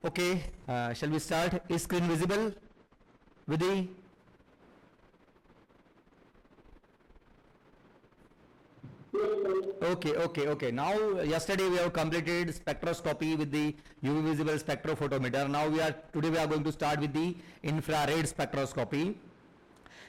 Okay, shall we start? Is screen visible? Vidhi? Okay. Now, yesterday we have completed spectroscopy with the UV visible spectrophotometer. Now today we are going to start with the infrared spectroscopy.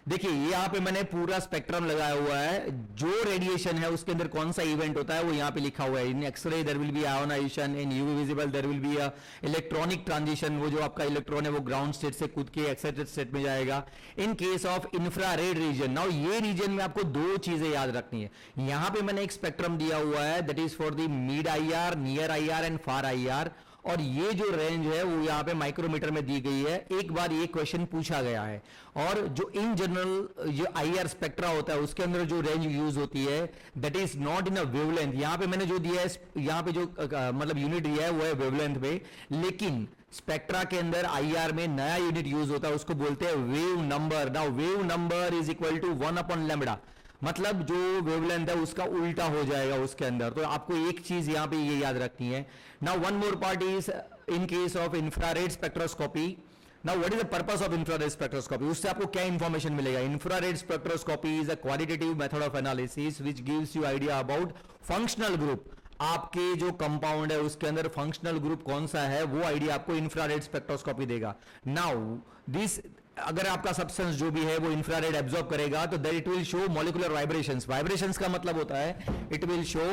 देखिए यहाँ पे मैंने पूरा spectrum लगाया हुआ है, जो radiation है उसके अंदर कौन सा इवेंट होता है वो यहाँ पे लिखा हुआ है. In X-ray there will be ionisation, in UV visible there will be electronic transition, वो जो आपका इलेक्ट्रॉन है वो ग्राउंड स्टेट से कूद के एक्साइटेड स्टेट में जाएगा. इन case of infrared reason, now ये रीजन में आपको दो चीजें याद रखनी है. यहाँ पे मैंने एक स्पेक्ट्रम दिया हुआ है that is for the mid IR, near IR and far IR, और ये जो रेंज है वो यहाँ पे माइक्रोमीटर में दी गई है. एक बार ये क्वेश्चन पूछा गया है, और जो इन जनरल जो IR स्पेक्ट्रा होता है उसके अंदर जो रेंज यूज होती है that is not in a wavelength. यहाँ पे मैंने जो दिया है, यहाँ पे जो मतलब यूनिट दिया है वो है वेवलेंथ पे, लेकिन स्पेक्ट्रा के अंदर IR में नया यूनिट यूज होता है, उसको बोलते हैं wave number. Now wave number is equal to 1/λ, मतलब जो वेवलेंथ है उसका उल्टा हो जाएगा उसके अंदर. तो आपको एक चीज यहां पे ये याद रखनी है. Now one more part is in case of infrared spectroscopy. Now what is the purpose of infrared spectroscopy? उससे आपको क्या इंफॉर्मेशन मिलेगा? Infrared spectroscopy is a qualitative method of analysis which gives you idea about functional group. आपके जो compound है उसके अंदर functional group कौन सा है वो आइडिया आपको इंफ्रारेड स्पेक्ट्रोस्कोपी देगा. नाउ दिस, अगर आपका सब्सटेंस जो भी है वो इंफ्रारेड एब्जॉर्ब करेगा तो that it will show molecular vibrations. Vibrations का मतलब होता है it will show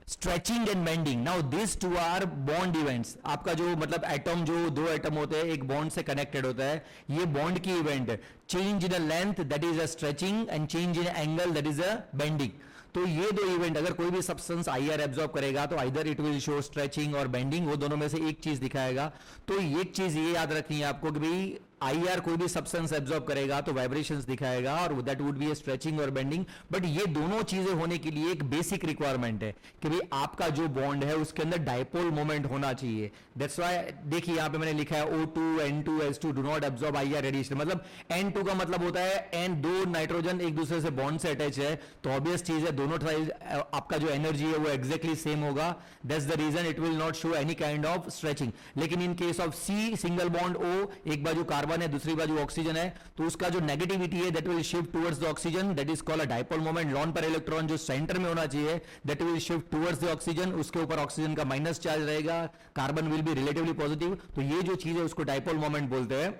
stretching and bending. Now this two are bond events. आपका जो मतलब एटम, जो दो एटम होते हैं एक बॉन्ड से कनेक्टेड होता है, ये बॉन्ड की इवेंट है. Change in length that is a stretching and change in angle that is a bending. तो ये दो इवेंट अगर कोई भी सब्सटेंस IR एब्जॉर्ब करेगा तो either it will show stretching और बेंडिंग, वो दोनों में से एक चीज दिखाएगा. तो एक चीज ये याद रखनी है आपको कि भाई IR कोई भी सब्सटेंस एब्जॉर्ब करेगा तो वाइब्रेशंस दिखाएगा और दैट वुड बी स्ट्रेचिंग और बेंडिंग. बट ये दोनों चीजें होने के लिए एक बेसिक रिक्वायरमेंट है कि भाई आपका जो बॉन्ड है उसके अंदर डायपोल मोमेंट होना चाहिए. दैट्स व्हाई देखिए यहाँ पे मैंने लिखा है O2 N2 S2 do not absorb IR radiation. मतलब N2 का मतलब होता है N, दो नाइट्रोजन एक दूसरे से बॉन्ड से अटैच है, तो ऑब्वियस चीज है दोनों आपका जो एनर्जी है वो एग्जैक्टली सेम होगा. That's the reason it will not show any kind of stretching. लेकिन in case of C, single bond O, एक बाजू कार्बन है दूसरी बाजू ऑक्सीजन है, तो उसका जो नेगेटिविटी है that will shift towards the oxygen, that is called a dipole moment. Lawn पर इलेक्ट्रॉन जो सेंटर में होना चाहिए that will shift towards the oxygen, उसके ऊपर ऑक्सीजन का माइनस चार्ज रहेगा, carbon will be relatively positive. तो ये जो चीज है उसको डायपोल मोमेंट बोलते हैं.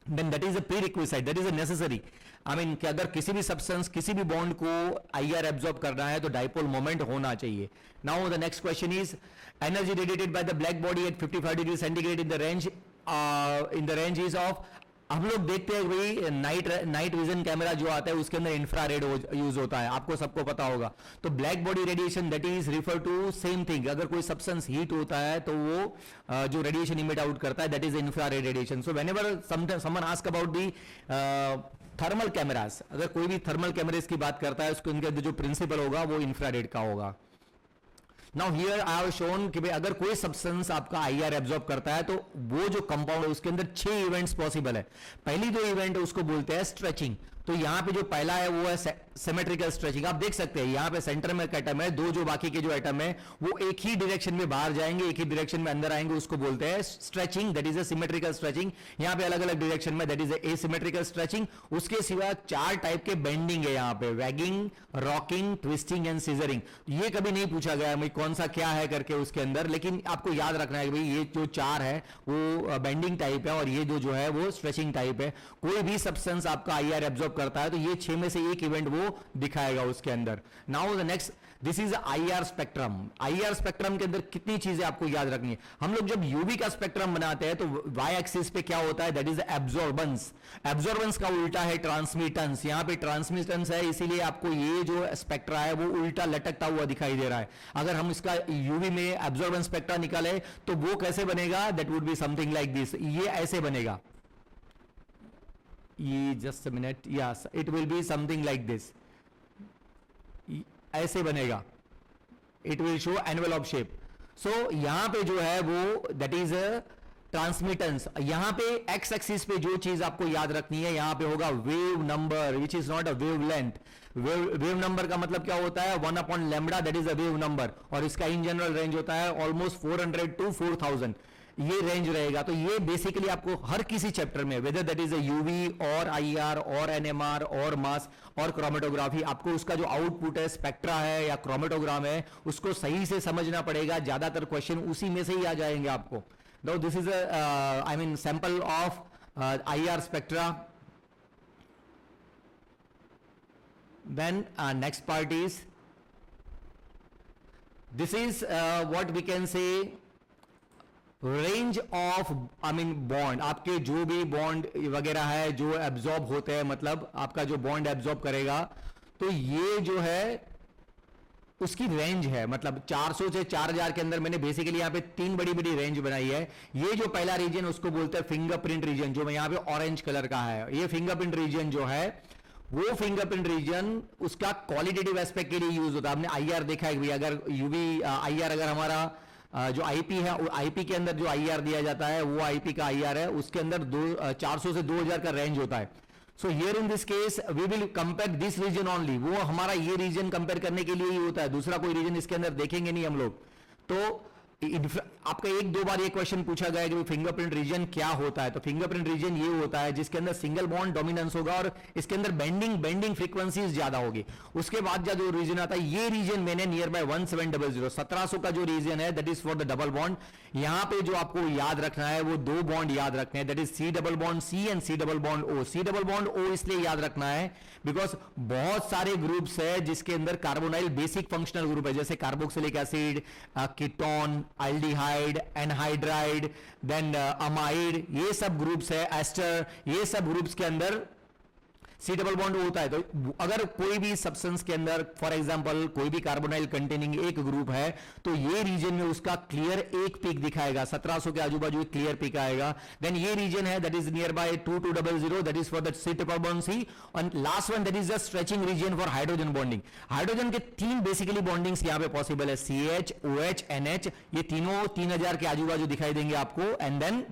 Then that is a prerequisite, that is a necessary. I mean कि अगर किसी भी सब्सटेंस किसी भी बॉन्ड को IR एब्जॉर्ब करना है तो डायपोल मोमेंट होना चाहिए. Now the next question is energy radiated by the black body at 55 degree centigrade in the range is of. हम लोग देखते हैं भाई नाइट विजन कैमरा जो आता है उसके अंदर इंफ्रारेड यूज होता है, आपको सबको पता होगा. तो black body radiation that is refer to same thing. अगर कोई सब्सटेंस हीट होता है तो वो जो रेडिएशन इमिट आउट करता है that is infrared radiation. So whenever someone ask about the thermal cameras, अगर कोई भी थर्मल कैमरेज की बात करता है उसके उनके जो प्रिंसिपल होगा वो इंफ्रारेड का होगा. Now here I have shown कि भाई अगर कोई सब्सटेंस आपका IR एब्जॉर्ब करता है तो वो जो कंपाउंड है उसके अंदर 6 इवेंट्स पॉसिबल है. पहली दो इवेंट है उसको बोलते हैं स्ट्रेचिंग. तो यहां पे जो पहला है वो है सिमेट्रिकल स्ट्रेचिंग. आप देख सकते हैं यहां पे सेंटर में एक एटम है, दो जो बाकी के जो एटम है वो एक ही डायरेक्शन में बाहर जाएंगे, एक ही डायरेक्शन में अंदर आएंगे, उसको बोलते हैं stretching, that is a symmetrical stretching. यहां पे अलग अलग डायरेक्शन में दैट इज एसिमेट्रिकल स्ट्रेचिंग. उसके सिवा 4 टाइप के बेंडिंग है यहां पे, waging, rocking, twisting and scissoring. ये कभी नहीं पूछा गया भाई कौन सा क्या है करके उसके अंदर, लेकिन आपको याद रखना है कि भाई ये जो 4 है वो बेंडिंग टाइप है और ये जो है वो स्ट्रेचिंग टाइप है. कोई भी सब्सटेंस आपका IR एब्जॉर्ब करता है तो ये 6 में से एक इवेंट वो दिखाएगा उसके अंदर. Now the next, this is IR spectrum. IR spectrum के अंदर कितनी चीजें आपको याद रखनी है. हम लोग जब UV का स्पेक्ट्रम बनाते हैं तो वाई एक्सिस पे क्या होता है दैट इज एब्जॉर्बेंस. एब्जॉर्बेंस का उल्टा है ट्रांसमिटेंस. यहां पे ट्रांसमिटेंस है इसीलिए आपको ये जो स्पेक्ट्रा है वो उल्टा लटकता हुआ दिखाई दे रहा है. अगर हम इसका UV में एब्जॉर्बेंस स्पेक्ट्रा निकाले तो वो कैसे बनेगा, that would be something like this. ये ऐसे बनेगा, ये just a minute, yes it will be something like this. ऐसे बनेगा, it will show envelope shape. So यहां पे जो है वो दैट इज ट्रांसमिटेंस. यहां पे एक्स एक्सिस पे जो चीज आपको याद रखनी है यहां पे होगा wave number which is not a wavelength. Wave number का मतलब क्या होता है 1/λ, that is a wave number, और इसका इन जनरल रेंज होता है ऑलमोस्ट 400 to 4000. ये रेंज रहेगा। तो ये बेसिकली आपको हर किसी चैप्टर में, whether that is a UV और आईआर और एनएमआर और मास और क्रोमेटोग्राफी, आपको उसका जो आउटपुट है, स्पेक्ट्रा है या क्रोमेटोग्राम है, उसको सही से समझना पड़ेगा। ज्यादातर क्वेश्चन उसी में से ही आ जाएंगे आपको। Now this is I mean sample of IR spectra. Then next part is, this is what we can say range of I mean bond, आपके जो भी बॉन्ड वगैरह है जो एब्जॉर्ब होते हैं, मतलब आपका जो बॉन्ड एब्जॉर्ब करेगा, तो ये जो है उसकी रेंज है, मतलब 400 से 4000 के अंदर मैंने बेसिकली यहाँ पे 3 बड़ी बड़ी रेंज बनाई है। ये जो पहला रीजन उसको बोलते हैं फिंगरप्रिंट रीजन, जो मैं यहाँ पे ऑरेंज कलर का है, ये फिंगरप्रिंट रीजन जो है, वो फिंगरप्रिंट रीजन उसका क्वालिटेटिव एस्पेक्ट के लिए यूज होता है। हमने आईआर देखा है कि अगर यूवी आईआर, अगर हमारा जो आईपी है, आईपी के अंदर जो आईआर दिया जाता है वो आईपी का आईआर है, उसके अंदर 400 से 2000 का रेंज होता है। So here in this case we will compare this region only, वो हमारा ये रीजन कंपेयर करने के लिए ही होता है, दूसरा कोई रीजन इसके अंदर देखेंगे नहीं हम लोग। तो आपका 1-2 बार ये क्वेश्चन पूछा गया कि फिंगरप्रिंट रीजन क्या होता है, तो फिंगरप्रिंट रीजन ये होता है जिसके अंदर सिंगल बॉन्ड डोमिनेंस होगा और इसके अंदर बेंडिंग फ्रीक्वेंसीज ज्यादा होगी। उसके बाद जो रीजन आता है, ये रीजन मैंने नियर बाय 1700 1700 का जो रीजन है that is for the double bond. यहां पे जो आपको याद रखना है वो 2 बॉन्ड याद रखने हैं, that is C double bond C and C double bond O. C double bond O इसलिए याद रखना है बिकॉज बहुत सारे ग्रुप्स है जिसके अंदर कार्बोनाइल बेसिक फंक्शनल ग्रुप है, जैसे carboxylic acid, ketone, aldehyde, anhydride, then amide, ये सब ग्रुप्स है, एस्टर, ये सब ग्रुप्स के अंदर सी डबल बॉन्ड होता है। तो अगर कोई भी सब्सटेंस के अंदर फॉर एग्जांपल कोई भी कार्बोनाइल कंटेनिंग एक ग्रुप है, तो ये रीजन में उसका क्लियर एक पीक दिखाएगा, 1700 के आजू बाजू एक क्लियर पीक आएगा। देन ये रीजन है that is near by 2200, that is for the C triple bond C. And last one that is the stretching region for hydrogen bonding. Hydrogen के 3 बेसिकली बॉन्डिंग्स यहां पे पॉसिबल है, CH, OH, NH, ये तीनों 3000 के आजू बाजू दिखाई देंगे आपको। एंड देन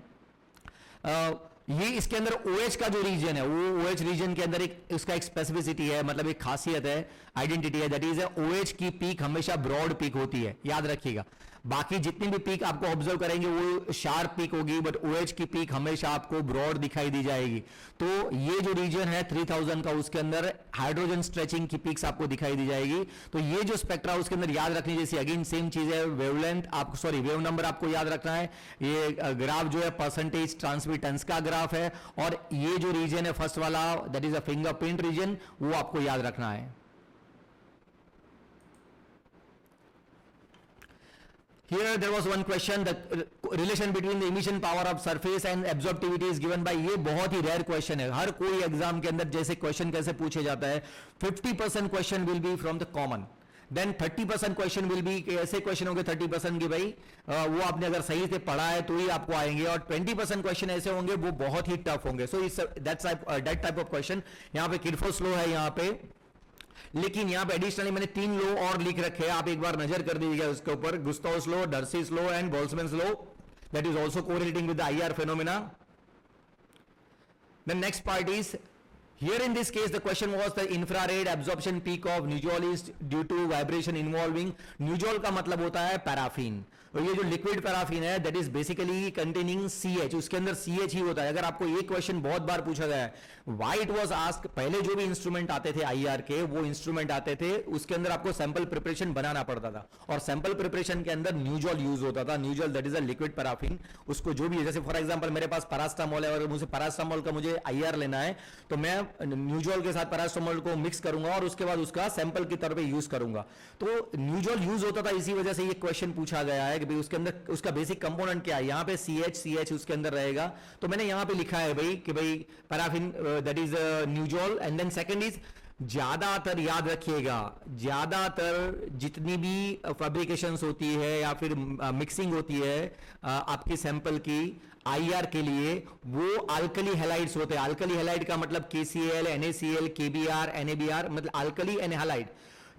ये इसके अंदर OH का जो रीजन है, वो OH रीजन के अंदर एक उसका एक स्पेसिफिसिटी है, मतलब एक खासियत है, आइडेंटिटी है, दैट इज OH की पीक हमेशा ब्रॉड पीक होती है, याद रखिएगा। बाकी जितनी भी पीक आपको ऑब्जर्व करेंगे वो शार्प पीक होगी, बट OH की पीक हमेशा आपको ब्रॉड दिखाई दी जाएगी। तो ये जो रीजन है 3000 का, उसके अंदर हाइड्रोजन स्ट्रेचिंग की पीक्स आपको दिखाई दी जाएगी। तो ये जो स्पेक्ट्रा उसके अंदर याद रखनी, जैसे अगेन सेम चीज है, वेवलेंथ आपको, सॉरी वेव नंबर आपको याद रखना है। ये ग्राफ जो है परसेंटेज ट्रांसमिटेंस का ग्राफ है, और ये जो रीजन है फर्स्ट वाला that is a fingerprint region, वो आपको याद रखना है। Here there was one question, the relation between the emission power of surface and absorptivity is given by, ये बहुत ही रेयर क्वेश्चन है, हर कोई एग्जाम के अंदर जैसे क्वेश्चन कैसे पूछे जाता है, 50% question will be from the common, then 30% question will be, ऐसे क्वेश्चन होंगे 30% की भाई वो आपने अगर सही से पढ़ा है तो ही आपको आएंगे, और 20% क्वेश्चन ऐसे होंगे वो बहुत ही टफ होंगे। So that type of question, यहाँ पे किरचॉफ लॉ है यहाँ पे, लेकिन यहां पे एडिशनली मैंने 3 लॉ और लिख रखे हैं, आप एक बार नजर कर दीजिएगा उसके ऊपर, Gustav's law, Darcy's law and Boltzmann's law, that is also correlating with the IR phenomena. The next part is, here in this case the question was the infrared absorption peak of nuzole is due to vibration involving, nuzole का मतलब होता है paraffin, और ये जो liquid paraffin है that is basically containing CH, उसके अंदर CH ही होता है। अगर आपको ये क्वेश्चन बहुत बार पूछा गया है, व्हाई इट वाज आस्क्ड, पहले जो भी इंस्ट्रूमेंट आते थे आईआर के, वो इंस्ट्रूमेंट आते थे उसके अंदर आपको सैंपल प्रिपरेशन बनाना पड़ता था, और सैंपल प्रिपरेशन के अंदर न्यूजॉल यूज होता था। Nujol that is a liquid paraffin, उसको जो भी, जैसे फॉर एग्जांपल मेरे पास पैरास्टामोल है और मुझे पैरास्टामोल का मुझे आईआर लेना है, तो मैं न्यूजॉल के साथ पैरास्टामोल को मिक्स करूंगा और उसके बाद उसका सैंपल के तौर पे यूज करूंगा। तो न्यूजॉल यूज होता था, इसी वजह से ये क्वेश्चन पूछा गया है कि भाई उसके अंदर उसका बेसिक कंपोनेंट क्या है, यहां पे CH उसके अंदर रहेगा, तो मैंने यहां पे लिखा है भाई कि भाई paraffin that is Nujol. And then second is, ज्यादातर याद रखिएगा, ज्यादातर जितनी भी फैब्रिकेशंस होती है या फिर मिक्सिंग होती है आपके सैंपल की आईआर के लिए, वो अल्कली हैलाइड्स होते हैं। अल्कली हैलाइड का मतलब KCl, NaCl, KBr, NaBr, मतलब अल्कली एंड हैलाइड।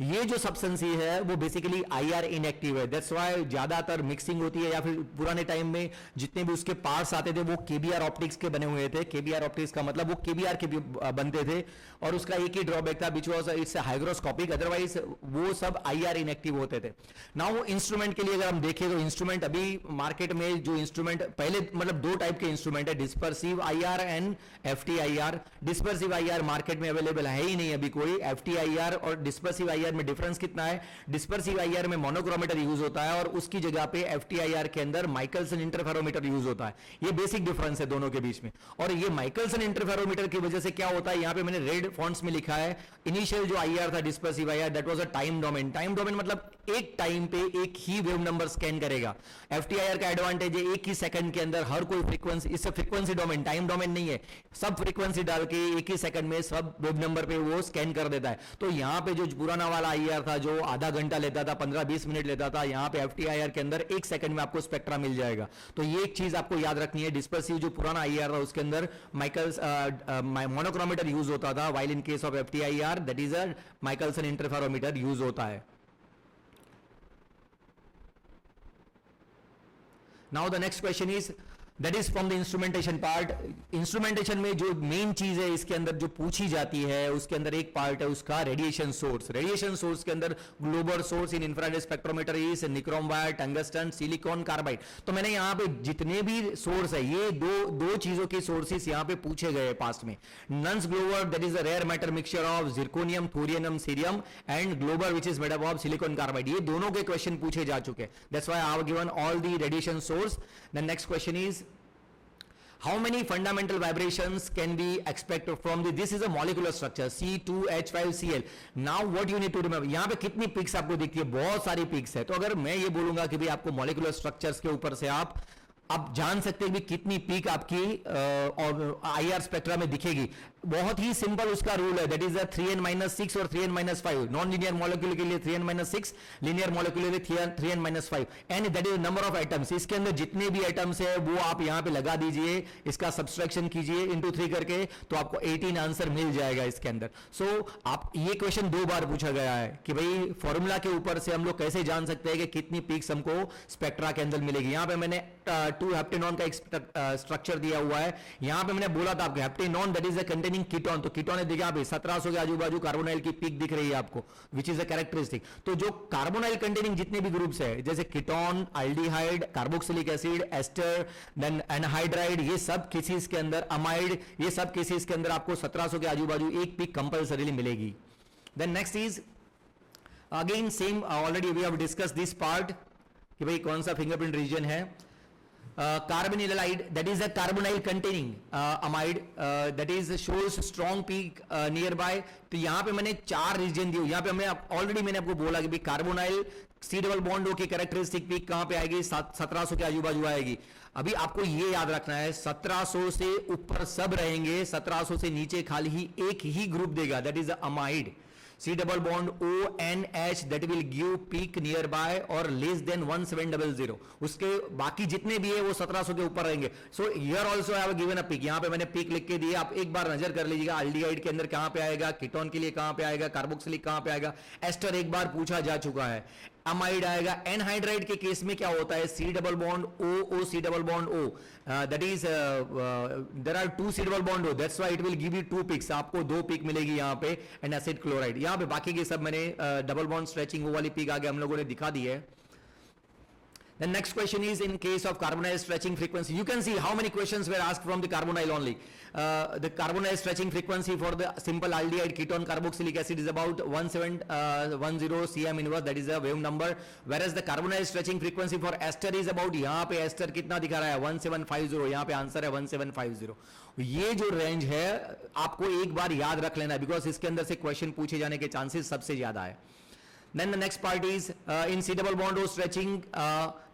ये जो सब्सटेंस है वो बेसिकली आईआर इनएक्टिव है, दैट्स व्हाई ज्यादातर मिक्सिंग होती है, या फिर पुराने टाइम में जितने भी उसके पार्ट्स आते थे वो केबीआर ऑप्टिक्स के बने हुए थे। केबीआर ऑप्टिक्स का मतलब वो केबीआर के बनते थे, और उसका एक ही ड्रॉबैक था which was it's hygroscopic, otherwise वो सब आईआर इनएक्टिव होते थे। नाउ इंस्ट्रूमेंट के लिए अगर हम देखें तो इंस्ट्रूमेंट अभी मार्केट में जो इंस्ट्रूमेंट पहले मतलब दो टाइप के इंस्ट्रूमेंट है, dispersive IR and FTIR. Dispersive IR market में अवेलेबल है ही नहीं अभी कोई। एफटीआईआर और डिस्पर्सिव आईआर में डिफरेंस कितना है, डिस्पर्सिव आईआर में मोनोक्रोमेटर यूज होता है और उसकी जगह पे एफटीआईआर के अंदर माइकलसन इंटरफेरोमीटर यूज होता है। ये बेसिक डिफरेंस है दोनों के बीच में। और ये माइकलसन इंटरफेरोमीटर की वजह से क्या होता है, यहां पे मैंने रेड फॉन्ट्स में लिखा है, इनिशियल जो आईआर था dispersive IR that was a time domain. Time domain मतलब एक टाइम पे एक ही वेव नंबर स्कैन करेगा। एफटीआईआर का एडवांटेज है एक ही सेकंड के अंदर हर कोई फ्रीक्वेंसी, इससे फ्रीक्वेंसी डोमेन टाइम डोमेन नहीं है, सब फ्रीक्वेंसी डाल के एक ही सेकंड में सब वेव नंबर पे वो स्कैन कर देता है। तो यहां पे जो पुराना वाला आईआर था जो आधा घंटा लेता था, 15-20 मिनट लेता था, यहां पे एफटीआईआर के अंदर एक सेकंड में आपको स्पेक्ट्रा मिल जाएगा। तो ये एक चीज आपको याद रखनी है, डिस्पर्सिव जो पुराना आईआर था उसके अंदर माइकल्स मोनोक्रोमेटर यूज होता था, while in case of FTIR that is a Michelson interferometer use होता है। Now the next question is that is from the instrumentation part. Instrumentation में जो मेन चीज है इसके अंदर जो पूछी जाती है उसके अंदर एक पार्ट है उसका रेडिएशन सोर्स। रेडिएशन सोर्स के अंदर global source in infrared spectrometer is nichrome wire, tungsten, silicon carbide. तो मैंने यहाँ पे जितने भी सोर्स है ये दो चीजों के सोर्सेस यहाँ पे पूछे गए पास्ट में। नन्स glower that is a rare matter mixture of zirconium, thorium, cerium and glower which is made up of silicon carbide. ये दोनों के क्वेश्चन पूछे जा चुके हैं, that's why I have given all the radiation source. The next question is how many fundamental vibrations can we expect from this is a molecular structure C2H5Cl. now what you need to remember, यहां पे कितनी pics आपको दिखती है, बहुत सारी pics है। तो अगर मैं ये बोलूंगा कि भाई आपको मॉलिक्यूलर स्ट्रक्चर्स के ऊपर से आप जान सकते हैं कि कितनी पीक आपकी और आईआर स्पेक्ट्रा में दिखेगी, बहुत ही सिंपल उसका रूल है, दैट इज 3n-6 और 3n-5। नॉन लीनियर मॉलिक्यूल के लिए 3n-6, लीनियर मॉलिक्यूल के लिए 3n-5 and that is number of atoms. इसके अंदर जितने भी एटम्स है वो आप यहां पे लगा दीजिए, इसका सब्सट्रैक्शन कीजिए into 3 करके, तो आपको 18 आंसर मिल जाएगा इसके अंदर। सो आप ये क्वेश्चन 2 बार पूछा गया है कि भाई फॉर्मूला के ऊपर से हम लोग कैसे जान सकते हैं कि कितनी पीक्स हमको स्पेक्ट्रा के अंदर मिलेगी। यहां पे मैंने 2 हेप्टेनॉन का एक स्ट्रक्चर दिया हुआ है, यहां पे मैंने बोला था आपको heptanone that is a containing ketone. तो कीटोन है, देखिए आप 1700 के आजू बाजू कार्बोनाइल की पीक दिख रही है आपको, विच इज अ कैरेक्टरिस्टिक। तो जो कार्बोनाइल कंटेनिंग जितने भी ग्रुप्स है जैसे ketone, aldehyde, carboxylic acid, ester, then anhydride, ये सब केसेस के अंदर अमाइड, ये सब केसेस के अंदर आपको 1700 के आजू बाजू एक पीक कंपल्सरीली मिलेगी। Then next is again same, already we have discuss this part कि भाई कौन सा फिंगरप्रिंट रीजन है। carbonyl that is a carbonyl containing amide that is shows strong peak nearby। तो यहां पे मैंने 4 रीजन दिए, यहां पे मैं ऑलरेडी मैंने आपको बोला कि भाई कार्बोनाइल सी डबल बॉन्ड की कैरेक्टरिस्टिक पीक कहां पे आएगी, 1700 के आजू बाजू आएगी। अभी आपको ये याद रखना है 1700 से ऊपर सब रहेंगे, 1700 से नीचे खाली ही एक ही ग्रुप देगा, that is amide. C double bond ONH that will give peak nearby और less than 1700। उसके बाकी जितने भी है वो 1700 के ऊपर रहेंगे। So here also I have given a peak, यहाँ पे मैंने peak लिख के दिए, आप एक बार नजर कर लीजिएगा एल्डिहाइड के अंदर कहां पे आएगा, कीटोन के लिए कहां पे आएगा, कार्बोक्सिलिक कहां पे आएगा, एस्टर एक बार पूछा जा चुका है, अमाइड आएगा। एनहाइड्राइड के केस में क्या होता है, C double bond O C double bond O that is there are 2 C double bond O, that's why it will give you 2 peaks, आपको 2 पीक मिलेगी यहाँ पे। एंड एसिड क्लोराइड, यहाँ पे बाकी के सब मैंने डबल बॉन्ड स्ट्रेचिंग वो वाली पीक आगे हम लोगों ने दिखा दी है। The next question is in case of carbonyl stretching frequency. You can see how many questions were asked from the carbonyl only. The carbonyl stretching frequency for the simple aldehyde ketone carboxylic acid is about 1710 cm inverse, that is a wave number. Whereas the carbonyl stretching frequency for ester is about, यहाँ पे ester कितना दिखा रहा है 1750, यहाँ पे answer है 1750। ये जो रेंज है आपको एक बार याद रख लेना है बिकॉज इसके अंदर से क्वेश्चन पूछे जाने के चांसेस सबसे ज्यादा है। Then the next part is in C double bond O stretching.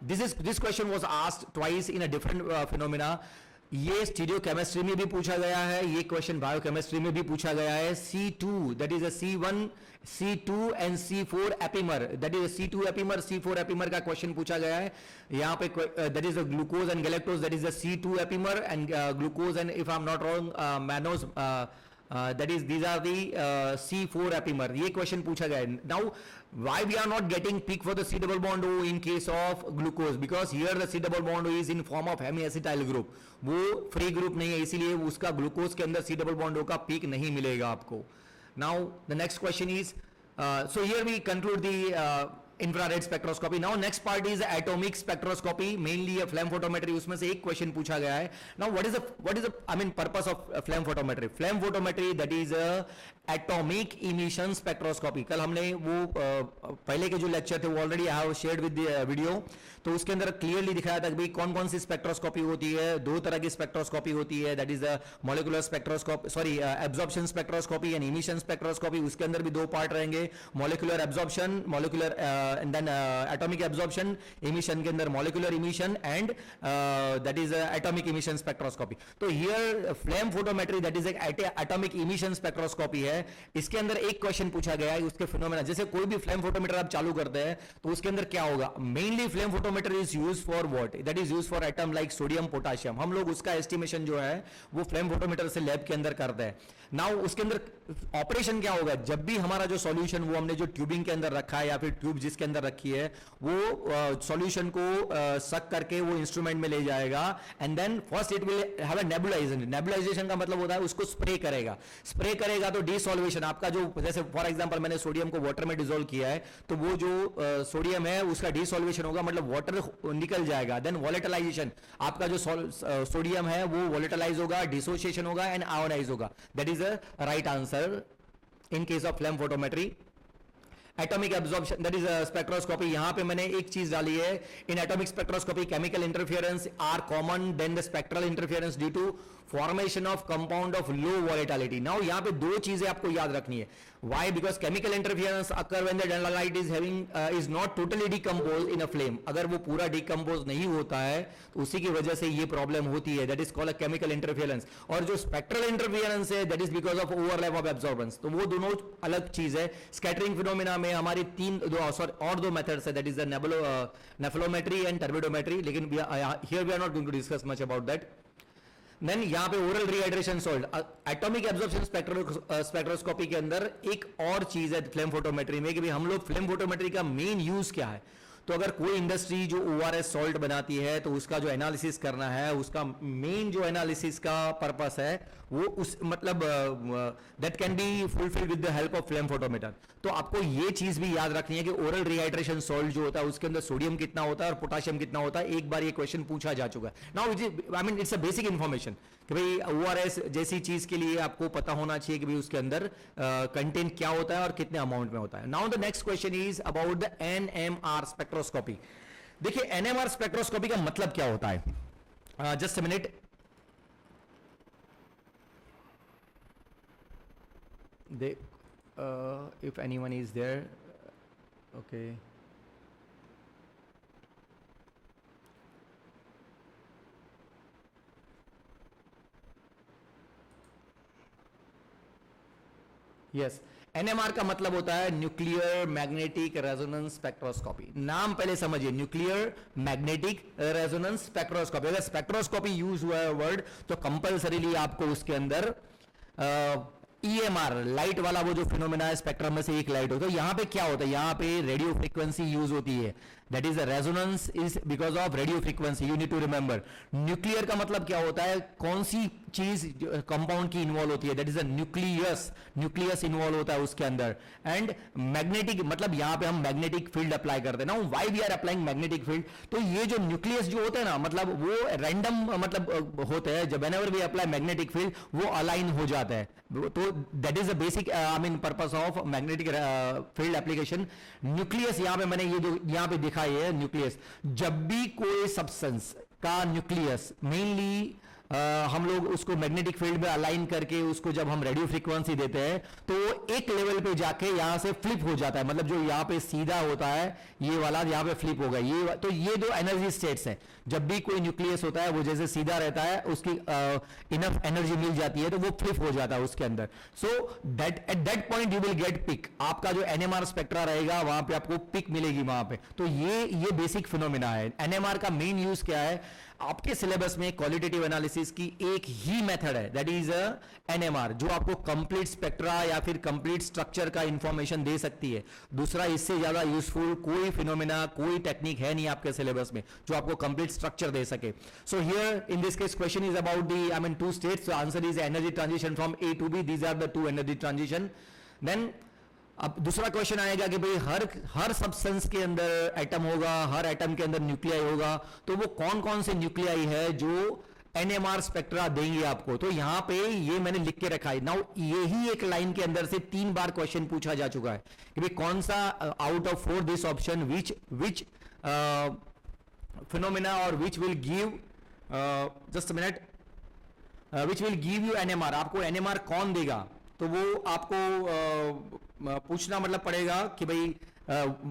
This question was asked twice in a different phenomena. ये स्टीरियो केमिस्ट्री में भी पूछा गया है, ये क्वेश्चन बायोकेमिस्ट्री में भी पूछा गया है। C2 that is a C1, C2 and C4 epimer, that is a C2 epimer, C4 epimer का क्वेश्चन पूछा गया है। यहाँ पे that is a glucose and galactose, that is a C2 epimer and glucose and if I'm not wrong mannose that is these are the C4 epimer. ये question पूछा गया है. Now why we are not getting peak for the C double bond O in case of glucose? Because here the C double bond O is in form of hemiacetyl group. वो free group नहीं है, इसीलिए उसका glucose के अंदर C double bond O का peak नहीं मिलेगा आपको. Now the next question is so here we conclude the infrared spectroscopy. Now next part is atomic spectroscopy, mainly a flame photometry. उसमें से एक क्वेश्चन पूछा गया है. Now what is the I mean purpose of flame photometry? Flame photometry, that is a atomic emission spectroscopy. कल हमने वो पहले के जो लेक्चर थे वो already I have shared with the video, तो उसके अंदर क्लियरली दिखाया था कि भाई कौन कौन सी स्पेक्ट्रोस्कोपी होती है. दो तरह की स्पेक्ट्रोस्कोपी होती है, that is the molecular spectroscopy, sorry absorption spectroscopy and emission spectroscopy. उसके अंदर भी दो पार्ट रहेंगे, molecular absorption, molecular and then atomic absorption, emission के अंदर molecular emission and that is atomic emission spectroscopy. तो here flame photometry that is atomic emission spectroscopy है. इसके अंदर एक क्वेश्चन पूछा गया है उसके फिनोमेना. जैसे कोई भी फ्लेम फोटोमीटर आप चालू करते हैं तो उसके अंदर क्या होगा, mainly flame photometer is use for what, that is use for atom like sodium potassium. हम लोग उसका एस्टिमेशन जो है वो फ्लेम फोटोमीटर से लैब के अंदर करते हैं. नाउ उसके अंदर ऑपरेशन क्या होगा, जब भी हमारा जो सॉल्यूशन वो हमने जो ट्यूबिंग के अंदर रखा है या फिर ट्यूब जिसके अंदर रखी है वो सॉल्यूशन को सक करके वो इंस्ट्रूमेंट में ले जाएगा and then first it will have a nebulization. Nebulization का मतलब होता है उसको स्प्रे करेगा. स्प्रे करेगा तो डिसॉल्वेशन आपका जो, जैसे फॉर एग्जांपल मैंने सोडियम को वाटर में डिसॉल्व किया है तो वो जो सोडियम है उसका डिसॉल्वेशन होगा, मतलब वाटर निकल जाएगा. देन वॉलेटिलाइजेशन, आपका जो सोडियम है वो वॉलेटिलाइज होगा, डिसोसिएशन होगा एंड आयोनाइज होगा. That is the right answer in case of flame photometry. Atomic absorption that is spectroscopy. यहां पे मैंने एक चीज डाली है, in atomic spectroscopy chemical interference are common then the spectral interference due to formation of compound of low volatility. Now यहां पे दो चीजें आपको याद रखनी है. Why? Because chemical interference occur when the dendrite is not totally decomposed in a flame. अगर वो पूरा डिकम्पोज नहीं होता है तो उसी की वजह से ये प्रॉब्लम होती है. That is called a chemical interference. और जो स्पेक्ट्रल इंटरफेरेंस है that is because of overlap of absorbance. तो वो दोनों अलग चीज है. स्कैटरिंग फिनोमेना में हमारी दो मेथड्स है, that is the nephelometry and turbidimetry. लेकिन here we are not going to discuss much about that. Then यहां पे oral rehydration salt, atomic absorption spectroscopy के अंदर एक और चीज है फ्लेम फोटोमेट्री में कि भाई हम लोग फ्लेम फोटोमेट्री का मेन यूज क्या है. तो अगर कोई इंडस्ट्री जो ORS सॉल्ट बनाती है तो उसका जो एनालिसिस करना है, उसका मेन जो एनालिसिस का पर्पस है वो उस मतलब that can be fulfilled with the help of flame photometer. तो आपको ये चीज भी याद रखनी है कि ओरल रिहाइड्रेशन सॉल्ट जो होता है उसके अंदर सोडियम कितना होता है और पोटाशियम कितना होता है. एक बार ये क्वेश्चन पूछा जा चुका है. Now I mean it's a basic information कि भाई ORS जैसी चीज के लिए आपको पता होना चाहिए कि भाई उसके अंदर कंटेंट क्या होता है और कितने अमाउंट में होता है. Now the next question is about the NMR spectroscopy. देखिए NMR स्पेक्ट्रोस्कोपी का मतलब क्या होता है. Just a minute. If anyone is there, okay. Yes, NMR का मतलब होता है न्यूक्लियर मैग्नेटिक रेजोनेंस स्पेक्ट्रोस्कोपी. नाम पहले समझिए, न्यूक्लियर मैग्नेटिक रेजोनेंस स्पेक्ट्रोस्कोपी. अगर स्पेक्ट्रोस्कोपी यूज हुआ है वर्ड तो कंपल्सरीली आपको उसके अंदर EMR लाइट वाला वो जो फिनोमेना है स्पेक्ट्रम में से एक लाइट होता है. यहां पे क्या होता है, यहां पे रेडियो फ्रीक्वेंसी यूज होती है. That is resonance is because of radio frequency. You need to remember. Nuclear का मतलब क्या होता है, कौन सी चीज कंपाउंड की इन्वॉल्व होती है, that is a nucleus. Nucleus involve होता है उसके अंदर. एंड मैग्नेटिक मतलब यहां पे हम मैग्नेटिक फील्ड अप्लाई करते हैं ना. Why we are applying magnetic field, तो ये जो न्यूक्लियस जो होते हैं ना मतलब वो रैंडम मतलब होते हैं. जब whenever we apply magnetic field वो अलाइन हो जाता है. तो that is the basic I mean purpose of magnetic field application. Nucleus यहां पे मैंने ये जो यहां पे दिखा है न्यूक्लियस, जब भी कोई सब्सटेंस का न्यूक्लियस मेनली हम लोग उसको मैग्नेटिक फील्ड में अलाइन करके उसको जब हम रेडियो फ्रीक्वेंसी देते हैं तो एक लेवल पे जाके यहां से फ्लिप हो जाता है. मतलब जो यहां पे सीधा होता है ये वाला यहां पे फ्लिप होगा. ये तो ये दो एनर्जी स्टेट्स हैं. जब भी कोई न्यूक्लियस होता है वो जैसे सीधा रहता है उसकी इनफ एनर्जी मिल जाती है तो वो फ्लिप हो जाता है उसके अंदर. So that at that point you will get peak. आपका जो NMR स्पेक्ट्रा रहेगा वहां पे आपको पिक मिलेगी वहां पे. तो ये बेसिक फिनोमिना है. NMR का मेन यूज क्या है, आपके सिलेबस में क्वालिटेटिव एनालिसिस की एक ही मेथड है, दैट इज एनएमआर, जो आपको कंप्लीट स्पेक्ट्रा या फिर कंप्लीट स्ट्रक्चर का इंफॉर्मेशन दे सकती है। दूसरा इससे ज्यादा यूजफुल कोई फिनोमेना, कोई टेक्निक है नहीं आपके सिलेबस में जो आपको कंप्लीट स्ट्रक्चर दे सके। So here in this case question is about the, I mean, two states, so answer is energy transition from A to B, these are the two energy transition. Then अब दूसरा question आएगा कि भाई हर substance के अंदर atom होगा, हर atom के अंदर न्यूक्लियाई होगा, तो वो कौन कौन से न्यूक्लियाई है जो एनएमआर स्पेक्ट्रा देंगे आपको। तो यहां पे ये मैंने लिख के रखा है। नाउ यही एक लाइन के अंदर से 3 बार क्वेश्चन पूछा जा चुका है कि भाई कौन सा out of 4 this option which phenomena और which will give, just a minute, which will give you NMR, आपको एनएमआर कौन देगा। तो वो आपको पूछना मतलब पड़ेगा कि भाई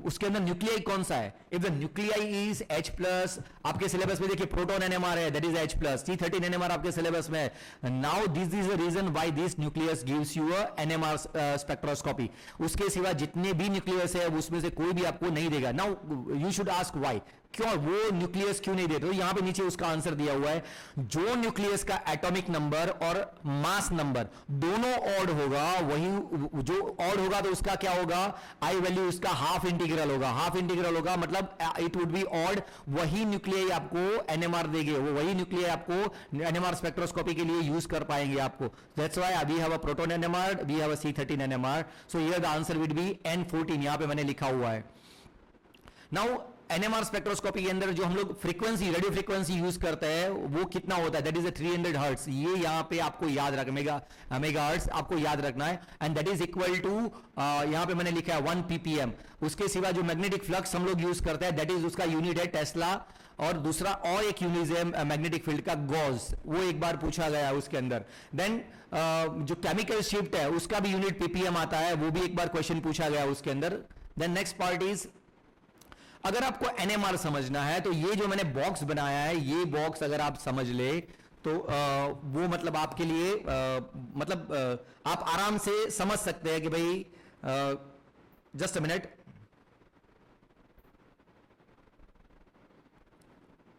उसके अंदर न्यूक्लियाई कौन सा है। If the nuclei is H+, आपके सिलेबस में देखिए प्रोटॉन एनएमआर है, that is H+, C13 NMR आपके सिलेबस में है। Now this is the reason why this nucleus gives you a NMR spectroscopy. उसके सिवा जितने भी न्यूक्लियस है उसमें से कोई भी आपको नहीं देगा। Now you should ask why, क्यों वो न्यूक्लियस क्यों नहीं देते। तो यहां पे नीचे उसका आंसर दिया हुआ है, जो न्यूक्लियस का एटॉमिक नंबर और मास नंबर दोनों ऑड होगा, वही जो ऑड होगा तो उसका क्या होगा, आई वैल्यू उसका हाफ इंटीग्रल होगा। हाफ इंटीग्रल होगा मतलब इट वुड बी ऑड, वही न्यूक्लियाई आपको एनएमआर देंगे, वो वही न्यूक्लियाई आपको एनएमआर स्पेक्ट्रोस्कोपी के लिए यूज कर पाएंगे आपको। That's why we have a proton NMR, we have a C13 NMR. So here the answer will be N14, यहां पे मैंने लिखा हुआ है। नाउ एनएमआर स्पेक्ट्रोस्कोपी के अंदर जो हम लोग फ्रीक्वेंसी, रेडियो फ्रीक्वेंसी यूज करते हैं वो कितना होता है, दैट इज 300 हर्ट्ज। ये यहां पे आपको याद रखना, मेगाहर्ट्ज आपको याद रखना है, and that is equal to, यहां पे मैंने लिखा है 1 ppm। उसके सिवा जो मैग्नेटिक फ्लक्स हम लोग यूज करते हैं, दैट इज उसका यूनिट है टेस्ला, और दूसरा और एक यूनिट है मैग्नेटिक फील्ड का गॉस, वो एक बार पूछा गया उसके अंदर। देन जो केमिकल शिफ्ट है उसका भी यूनिट ppm आता है, वो भी एक बार क्वेश्चन पूछा गया उसके अंदर। देन नेक्स्ट पार्ट इज, अगर आपको एनएमआर समझना है तो ये जो मैंने बॉक्स बनाया है, ये बॉक्स अगर आप समझ ले तो वो मतलब आपके लिए आप आराम से समझ सकते हैं कि भाई, जस्ट अ मिनट,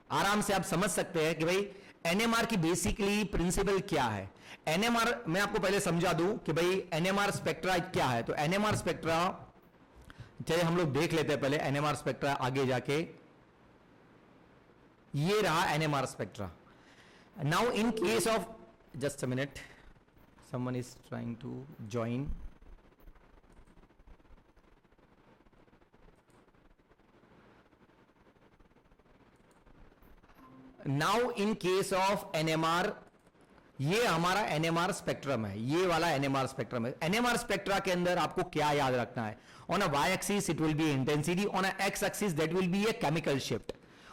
आराम से आप समझ सकते हैं कि भाई एनएमआर की बेसिकली प्रिंसिपल क्या है। एनएमआर मैं आपको पहले समझा दूं कि भाई एनएमआर स्पेक्ट्रा क्या है। तो एनएमआर स्पेक्ट्रा, चलिए हम लोग देख लेते हैं पहले एनएमआर स्पेक्ट्रा आगे जाके। ये रहा NMR spectra. Now in case of, just a minute, someone is trying to join. Now in case of NMR, ये हमारा एनएमआर स्पेक्ट्रम है, ये वाला एनएमआर स्पेक्ट्रम है। एनएमआर स्पेक्ट्रा के अंदर आपको क्या याद रखना है, on a Y axis it will be intensity, on a X axis that will be a chemical shift.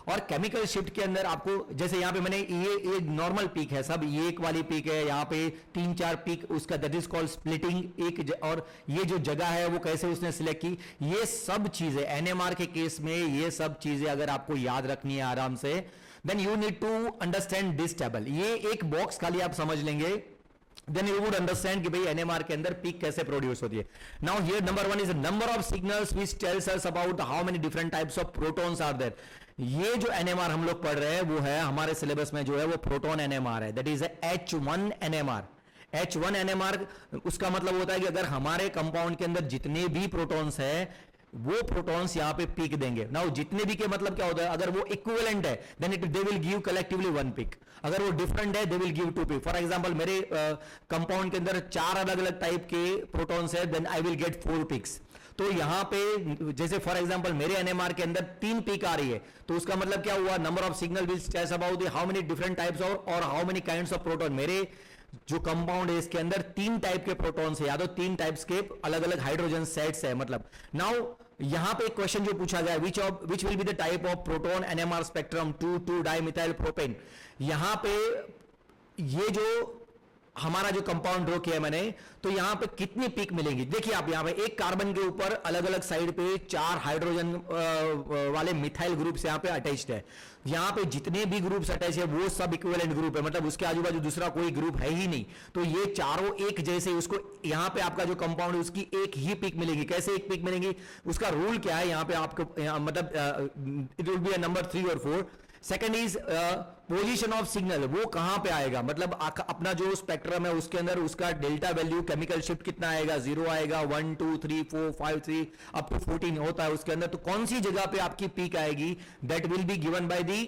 और केमिकल शिफ्ट के अंदर आपको, जैसे यहां पे मैंने ये नॉर्मल पीक है सब, ये एक वाली पीक है, यहां पे 3-4 पीक उसका, दैट इज कॉल्ड स्प्लिटिंग। और ये जो जगह है वो कैसे उसने सिलेक्ट की, ये सब चीजें एनएमआर के केस में, ये सब चीजें अगर आपको याद रखनी है आराम से, then you need to understand this table. ये एक बॉक्स खाली आप समझ लेंगे, then you would understand कि भाई एनएमआर के अंदर पीक कैसे प्रोड्यूस होती है। Now here number 1 is number of signals which tells us about how many different types of protons are there. ये जो एनएमआर हम लोग पढ़ रहे हैं वो है हमारे सिलेबस में जो है वो प्रोटॉन एनएमआर है, that is H1 NMR. H1 NMR उसका मतलब होता है कि अगर हमारे कंपाउंड के अंदर जितने भी प्रोटॉन्स है वो प्रोटॉन्स यहां पे पीक देंगे। नाउ जितने भी के मतलब क्या होता है, अगर वो इक्विवेलेंट है then it they will give collectively 1 peak, अगर वो डिफरेंट है they will give 2 peak. For example मेरे कंपाउंड के अंदर 4 अलग अलग टाइप के प्रोटॉन्स है, then I will get 4 peaks. तो यहां पे जैसे फॉर एग्जांपल मेरे एनएमआर के अंदर 3 पीक आ रही है, तो उसका मतलब क्या हुआ, number of signal will tells about how many different types और how many kinds of proton. मेरे जो कंपाउंड है इसके अंदर 3 टाइप के प्रोटॉन्स है, या तो 3 टाइप्स के अलग अलग हाइड्रोजन सेट्स है। मतलब नाउ यहां पे एक क्वेश्चन जो पूछा गया, which will be the type of proton NMR spectrum 2,2 dimethyl propane. यहां पे ये जो हमारा जो कंपाउंड ड्रॉ किया मैंने, तो यहां पे कितनी पीक मिलेंगी, देखिए आप यहां पे एक कार्बन के ऊपर अलग अलग साइड पे 4 हाइड्रोजन वाले मिथाइल ग्रुप्स यहां पे अटैच्ड है। यहां पे जितने भी ग्रुप्स अटैच है वो सब इक्विवेलेंट ग्रुप है, मतलब उसके आजू बाजू दूसरा कोई ग्रुप है ही नहीं। तो ये चारों एक जैसे, उसको यहां पे आपका जो कंपाउंड है उसकी एक ही पीक मिलेगी। कैसे एक पीक मिलेंगी, उसका रूल क्या है, यहां पे आपको मतलब it will be a number 3 और 4। Second is position of signal, वो कहां पे आएगा, मतलब अपना जो स्पेक्ट्रम है उसके अंदर उसका डेल्टा वैल्यू केमिकल शिफ्ट कितना आएगा, 0 आएगा, 1 2 3 4 5 3 अप टू 14 होता है उसके अंदर, तो कौन सी जगह पे आपकी पीक आएगी, that will be given by the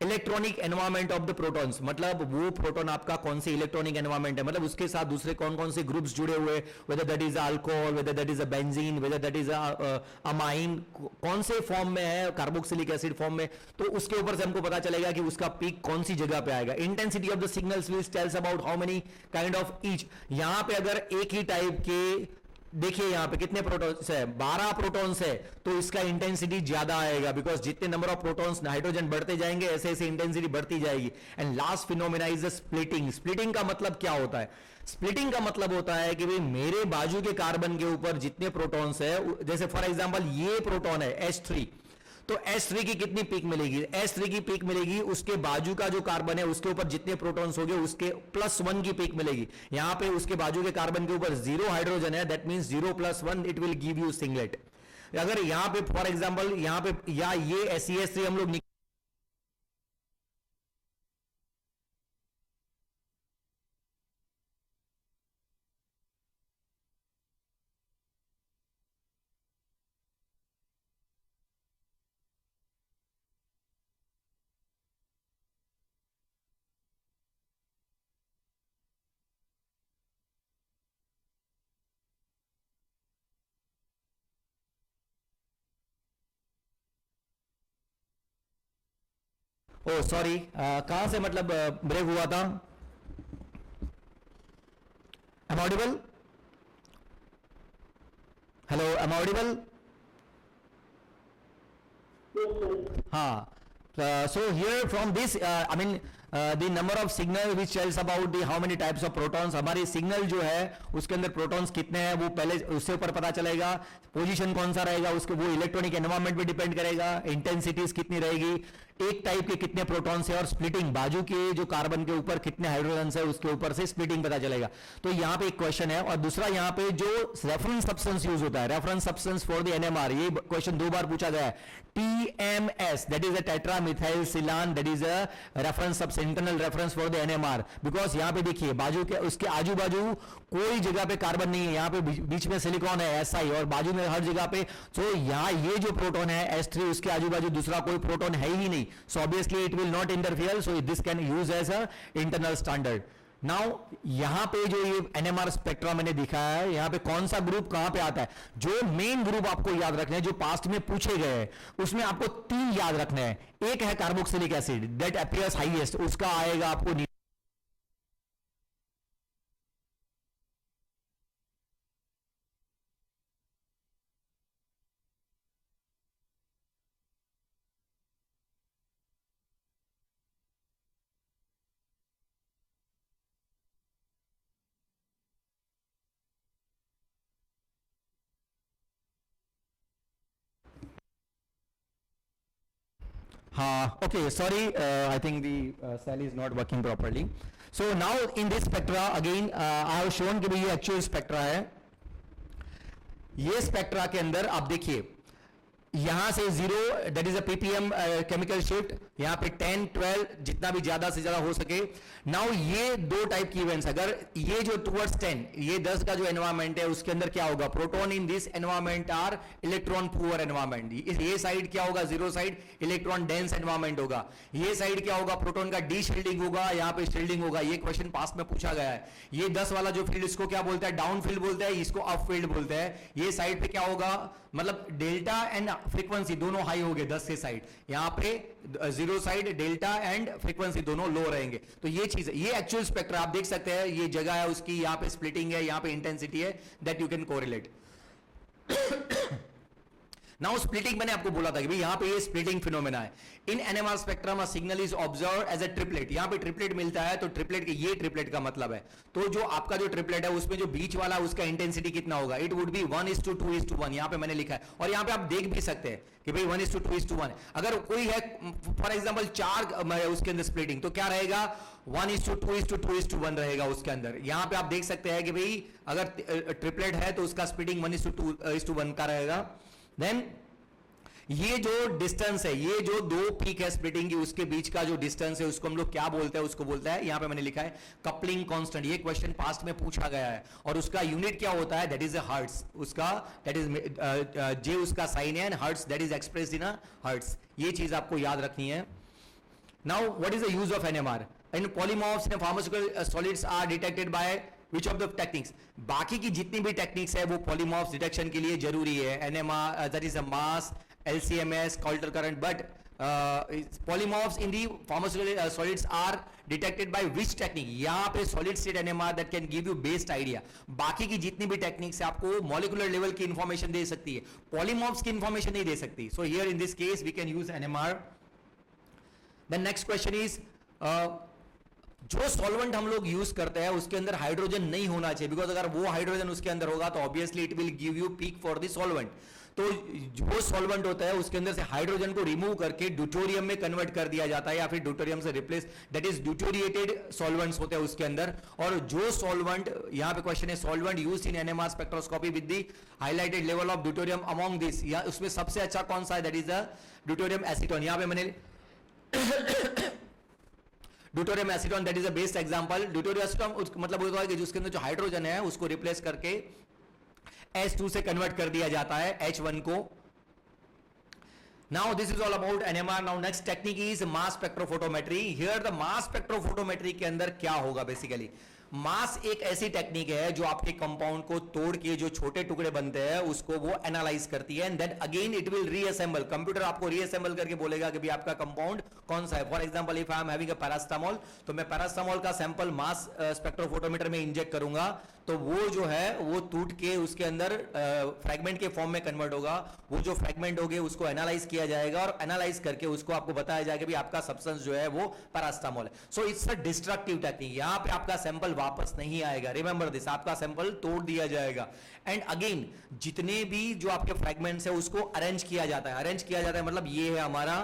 electronic environment of the protons, मतलब वो प्रोटॉन आपका कौन से इलेक्ट्रॉनिक एनवायरमेंट है, मतलब उसके साथ दूसरे कौन कौन से ग्रुप्स जुड़े हुए, whether that is alcohol, whether that is a benzene, whether that is amine, कौन से फॉर्म में है, कार्बोक्सिलिक एसिड फॉर्म में, तो उसके ऊपर से हमको पता चलेगा कि उसका पीक कौन सी जगह पे आएगा। Intensity of the signals will tells about how many kind of each, यहां पे अगर एक ही टाइप के, देखिए यहां पे कितने प्रोटॉन्स है, 12 प्रोटॉन्स है, तो इसका इंटेंसिटी ज्यादा आएगा, बिकॉज जितने नंबर ऑफ प्रोटॉन्स हाइड्रोजन बढ़ते जाएंगे ऐसे ऐसे इंटेंसिटी बढ़ती जाएगी। And last phenomena is the splitting. Splitting का मतलब क्या होता है, स्प्लिटिंग का मतलब होता है कि भाई मेरे बाजू के कार्बन के ऊपर जितने प्रोटॉन्स है, जैसे फॉर एग्जांपल ये प्रोटॉन है H3, तो H3 की कितनी पीक मिलेगी, H3 की पीक मिलेगी उसके बाजू का जो कार्बन है उसके ऊपर जितने प्रोटॉन्स हो गए उसके +1 की पीक मिलेगी। यहां पे उसके बाजू के कार्बन के ऊपर 0 हाइड्रोजन है, that means 0 + 1 it will give you singlet. अगर यहां पे फॉर एग्जांपल यहां पे या ये SeS3 हम लोग ओ सॉरी, कहां से मतलब ब्रेक हुआ था, am audible, hello am audible, हाँ, so here from this I mean the number of signal which tells about the how many types of protons, हमारी सिग्नल जो है उसके अंदर प्रोटॉन्स कितने हैं वो पहले उससे ऊपर पता चलेगा, पोजीशन कौन सा रहेगा उसके वो इलेक्ट्रॉनिक एनवायरनमेंट पे डिपेंड करेगा, इंटेंसिटीज कितनी रहेगी, एक टाइप के कितने प्रोटॉन्स है, और स्प्लिटिंग बाजू के जो कार्बन के ऊपर कितने हाइड्रोजन है उसके ऊपर से स्प्लिटिंग पता चलेगा। तो यहाँ पे एक क्वेश्चन है, और दूसरा यहाँ पे जो रेफरेंस सब्सटेंस यूज होता है, reference substance for the NMR, ये क्वेश्चन 2 बार पूछा गया है, TMS that is a टेट्रामिथाइल Selan, that is a reference substance, internal reference for the NMR, because यहाँ पे देखिए बाजू के उसके आजू बाजू कोई जगह पे कार्बन नहीं है, यहाँ पे बीच में सिलिकॉन है SI, और बाजू में हर जगह पे, तो यहाँ ये जो प्रोटॉन है H3 उसके आजू बाजू दूसरा कोई प्रोटॉन है ही नहीं, so obviously it will not interfere, so this can use as a internal standard. Now यहां पे जो ये NMR स्पेक्ट्रा मैंने दिखाया है, यहां पे कौन सा ग्रुप कहां पे आता है, जो मेन ग्रुप आपको याद रखना है जो पास्ट में पूछे गए हैं उसमें आपको 3 याद रखना है। एक है carboxylic acid that appears highest, उसका आएगा आपको okay, sorry, I think the cell is not working properly. So now in this spectra again I have shown कि भाई ये actual spectra है, ये spectra के अंदर आप देखिए यहां से 0 that is a ppm chemical shift, यहां पे 10 12 जितना भी ज्यादा से ज्यादा हो सके। नाउ ये 2 टाइप की इवेंट्स, अगर ये जो टुवर्ड्स 10 ये 10 का जो एनवायरमेंट है उसके अंदर क्या होगा, proton in this environment are electron poor environment, ये साइड क्या होगा, 0 साइड इलेक्ट्रॉन डेंस एनवायरमेंट होगा, ये साइड क्या होगा, प्रोटॉन का डी शील्डिंग होगा, यहाँ पे शील्डिंग होगा। ये क्वेश्चन पास में पूछा गया है। ये 10 वाला जो फील्ड इसको क्या बोलता है, डाउन फील्ड बोलता है, इसको अप फील्ड बोलते हैं। ये साइड पे क्या होगा, मतलब डेल्टा एंड फ्रीक्वेंसी दोनों हाई हो गए 10 के साइड, यहां पे 0 साइड डेल्टा एंड फ्रीक्वेंसी दोनों लो रहेंगे। तो ये चीज है, ये एक्चुअल स्पेक्ट्रा आप देख सकते हैं, ये जगह है उसकी, यहां पे स्प्लिटिंग है, यहां पे इंटेंसिटी है, that you can correlate. Now splitting मैंने आपको बोला था कि भाई यहां पे ये स्प्लिटिंग फिनोमेना है। In NMR spectrum a signal is observe as a triplet, यहां पे ट्रिपलेट मिलता है, तो ट्रिपलेट के ये ट्रिपलेट का मतलब है, तो जो आपका जो ट्रिपलेट है उसमें जो बीच वाला उसका इंटेंसिटी कितना होगा, इट वुड बी 1:2:1, यहां पे मैंने लिखा है, और यहां पे आप देख भी सकते हैं कि भाई 1:2:1। अगर कोई है फॉर एग्जांपल 4 उसके अंदर स्प्लिटिंग, तो क्या रहेगा 1:2:2:1 रहेगा उसके अंदर। यहां पे आप देख सकते हैं कि भाई अगर ट्रिपलेट है तो उसका स्प्लिटिंग 1:2:1 का रहेगा। देन ये जो डिस्टेंस है, ये जो दो पीक है स्प्लिटिंग की, उसके बीच का जो डिस्टेंस है उसको हम लोग क्या बोलते हैं, उसको बोलता है, यहां पे मैंने लिखा है कपलिंग कांस्टेंट। ये क्वेश्चन पास्ट में पूछा गया है और उसका यूनिट क्या होता है, दैट इज अ हर्ट्ज। उसका दैट इज जे उसका साइन है and hertz that is expressed in a hertz. ये चीज आपको याद रखनी है। Now what is the use of NMR in polymorphs and pharmaceutical solids are detected by which of the techniques. बाकी की जितनी भी टेक्निक्स है वो पॉलीमॉर्फ्स डिटेक्शन के लिए जरूरी है। NMR that is a mass, LCMS, Coulter current, but polymorphs in the pharmaceutical solids are detected by which technique? यहाँ पे solid state NMR that can give you based idea. बाकी की जितनी भी टेक्निक्स है आपको molecular level की information दे सकती है, polymorphs की इंफॉर्मेशन नहीं दे सकती. So here in this case we can use NMR. The next question is जो सॉल्वेंट हम लोग यूज करते हैं उसके अंदर हाइड्रोजन नहीं होना चाहिए, बिकॉज अगर वो हाइड्रोजन उसके अंदर होगा तो obviously it will give you peak for the solvent. तो जो सॉल्वेंट होता है उसके अंदर से हाइड्रोजन को रिमूव करके ड्यूटोरियम में कन्वर्ट कर दिया जाता है या फिर ड्यूटोरियम से रिप्लेस, दैट इज ड्यूटोरिएटेड सॉल्वेंट्स होते हैं उसके अंदर. और जो सॉल्वेंट, यहां पे क्वेश्चन है solvent used in NMR spectroscopy with the highlighted level of deuterium among this, या उसमें सबसे अच्छा कौन सा है, that is the deuterium acetone. यहां पे मैंने deuterium acetone that is a best example. Deuterium acetone मतलब होता है कि जिसके अंदर जो हाइड्रोजन है उसको रिप्लेस करके H2 से कन्वर्ट कर दिया जाता है H1 को. Now this is all about NMR. Now next technique is mass spectrophotometry. Here the mass spectrophotometry के अंदर क्या होगा बेसिकली, मास एक ऐसी टेक्निक है जो आपके कंपाउंड को तोड़ के जो छोटे टुकड़े बनते हैं उसको वो एनालाइज करती है and then again it will reassemble. Computer आपको रीअसेंबल करके बोलेगा कि भाई आपका कंपाउंड कौन सा है. For example if I am having a paracetamol, तो मैं पैरास्टामोल का सैंपल मास स्पेक्ट्रोफोटोमीटर में इंजेक्ट करूंगा तो वो जो है वो टूट के उसके अंदर फ्रैगमेंट के फॉर्म में कन्वर्ट होगा. वो जो फ्रैगमेंट होंगे उसको एनालाइज किया जाएगा और एनालाइज करके उसको आपको बताया जाएगा कि आपका सब्सटेंस जो है वो पैरास्टामोल है. So it's a destructive technique. यहां पे आपका सैंपल वापस नहीं आएगा, रिमेंबर दिस, आपका सैंपल तोड़ दिया जाएगा. एंड अगेन जितने भी जो आपके फ्रैगमेंट्स है उसको अरेंज किया जाता है. अरेंज किया जाता है मतलब ये है हमारा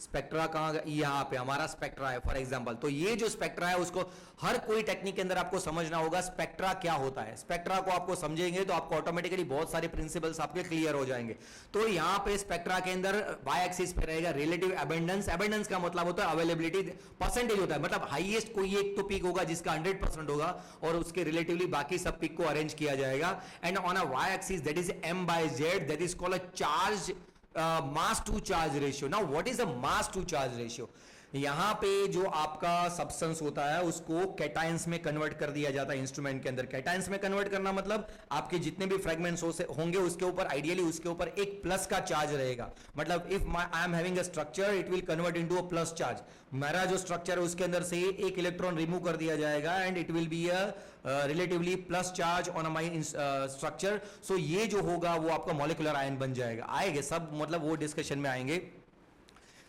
स्पेक्ट्रा, कहां, यहां पे हमारा स्पेक्ट्रा है फॉर एग्जांपल. तो ये जो स्पेक्ट्रा है उसको हर कोई टेक्निक के अंदर आपको समझना होगा स्पेक्ट्रा क्या होता है. स्पेक्ट्रा को आपको समझेंगे तो आपको ऑटोमेटिकली बहुत सारे प्रिंसिपल्स आपके क्लियर हो जाएंगे. तो यहां पे स्पेक्ट्रा के अंदर वाई एक्सिस पे रहेगा रिलेटिव एबंडेंस. एबंडेंस का मतलब होता है अवेलेबिलिटी, परसेंटेज होता है, मतलब हाईएस्ट कोई एक तो पीक होगा जिसका 100% होगा और उसके रिलेटिवली बाकी सब पीक को अरेंज किया जाएगा. And on a Y axis that is m/z, that is called a charge mass to charge ratio. Now what is a mass to charge ratio? यहां पे जो आपका सब्सटेंस होता है उसको कैटायंस में कन्वर्ट कर दिया जाता है इंस्ट्रूमेंट के अंदर. कैटायंस में कन्वर्ट करना मतलब आपके जितने भी फ्रैगमेंट्स होंगे उसके ऊपर आइडियली उसके ऊपर एक प्लस का चार्ज रहेगा. मतलब if I am having a structure it will convert into a plus charge. मेरा जो स्ट्रक्चर है उसके अंदर से एक इलेक्ट्रॉन रिमूव कर दिया जाएगा and it will be a relatively plus charge on my structure. So ये जो होगा वो आपका मॉलिक्यूलर आयन बन जाएगा. आएंगे सब, मतलब वो डिस्कशन में आएंगे.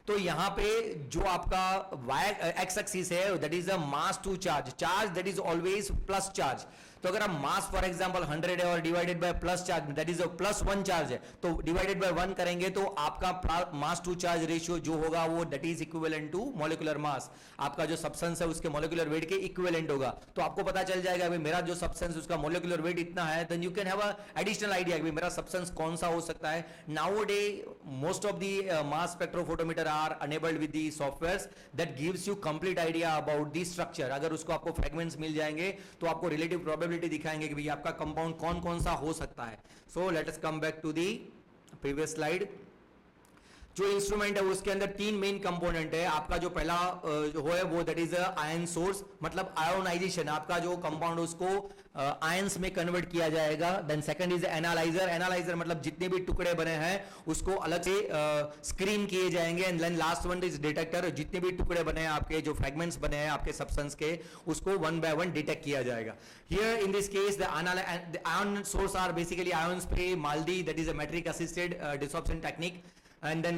तो यहां पे जो आपका एक्स एक्सिस है that is a mass to charge. Charge that is always plus charge. तो अगर आप मास फॉर एग्जांपल 100 है और divided by plus charge that is a +1 charge है तो डिवाइडेड बाय 1 करेंगे तो आपका मास टू चार्ज रेशियो जो होगा वो that is equivalent to molecular mass. आपका जो सब्सटेंस है उसके मॉलिक्यूलर वेट के इक्विवेलेंट होगा. तो आपको पता चल जाएगा भाई मेरा जो सब्सटेंस उसका मॉलिक्यूलर वेट इतना है, then you can have a additional idea कि मेरा सब्सटेंस कौन सा हो सकता है. Nowadays most of the mass spectrophotometer are enabled with the softwares that gives you complete idea about the structure. अगर उसको आपको फ्रैगमेंट्स मिल जाएंगे तो आपको रिलेटिव प्रोबेबिलिटी दिखाएंगे कि भाई आपका कंपाउंड कौन कौन सा हो सकता है. So let us come back to the previous slide. जो इंस्ट्रूमेंट है उसके अंदर 3 मेन कंपोनेंट है. आपका जो पहला जो है वो दैट इज आयन सोर्स, मतलब आयोनाइजेशन. आपका जो कंपाउंड उसको आयंस में कन्वर्ट किया जाएगा. Then second is analyzer. Analyzer मतलब जितने भी टुकड़े बने हैं उसको अलग से स्क्रीन किए जाएंगे. And then last one is detector. जितने भी टुकड़े बने हैं आपके, जो फ्रैगमेंट्स बने हैं आपके सब्सटेंस के, उसको 1 by 1 डिटेक्ट किया जाएगा. Here in this case the ion source are basically ions पे MALDI, that is a matrix assisted desorption technique. And then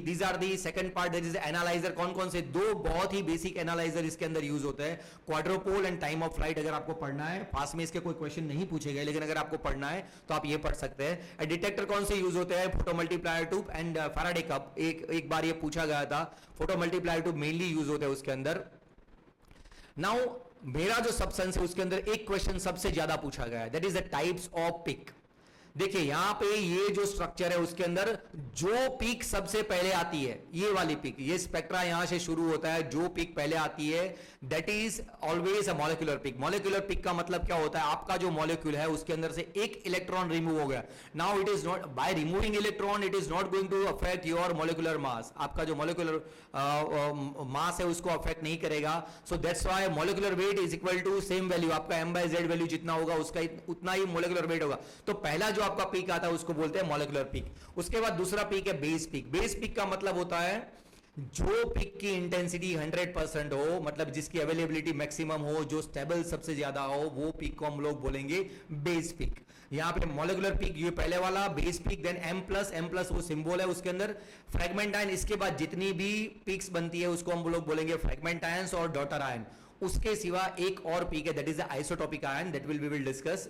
these are the second part that is analyzer. कौन कौन से 2 बहुत ही basic analyser इसके अंदर use होते हैं, quadrupole and time of flight. अगर आपको पढ़ना है, पास में इसके कोई क्वेश्चन नहीं पूछे गए, लेकिन अगर आपको पढ़ना है तो आप ये पढ़ सकते हैं. डिटेक्टर कौन से यूज होते हैं, photo multiplier tube and Faraday cup. एक बार ये पूछा गया था. Photo multiplier tube mainly use होते हैं उसके अंदर. नाउ मेरा जो सब्सटेंस है उसके अंदर एक क्वेश्चन सबसे ज्यादा पूछा गया है, that is the types of peak. देखिए यहां पे ये जो स्ट्रक्चर है उसके अंदर जो पीक सबसे पहले आती है, ये वाली पीक, ये स्पेक्ट्रा यहां से शुरू होता है, जो पीक पहले आती है that is always a molecular peak. Molecular peak का मतलब क्या होता है, आपका जो मॉलिक्यूल है उसके अंदर से एक इलेक्ट्रॉन रिमूव हो गया। Now it is not by removing electron, it is not going to affect your molecular mass, आपका जो मॉलिक्यूलर मास है उसको अफेक्ट नहीं करेगा। So that's why molecular weight is equal to same value, आपका m/z value जितना होगा उसका उतना ही मॉलिक्यूलर वेट होगा। तो पहला जो आपका पीक आता है उसको बोलते हैं मॉलिक्यूलर पीक। उसके बाद दूसरा पीक है बेस पीक। बेस पीक का मतलब होता है जो पीक की इंटेंसिटी 100% हो, मतलब जिसकी अवेलेबिलिटी मैक्सिमम हो, जो स्टेबल सबसे ज्यादा हो, वो पीक को हम लोग बोलेंगे बेस पीक। यहां पे मॉलिक्यूलर पीक ये पहले वाला, बेस पीक, देन m+ वो सिंबल है उसके अंदर, फ्रेगमेंट आयन, इसके बाद जितनी भी पीक्स बनती है उसको हम लोग बोलेंगे फ्रेगमेंट आयंस और डॉटर आयन। उसके सिवा एक और पीक है that is the isotopic ion, that we will discuss.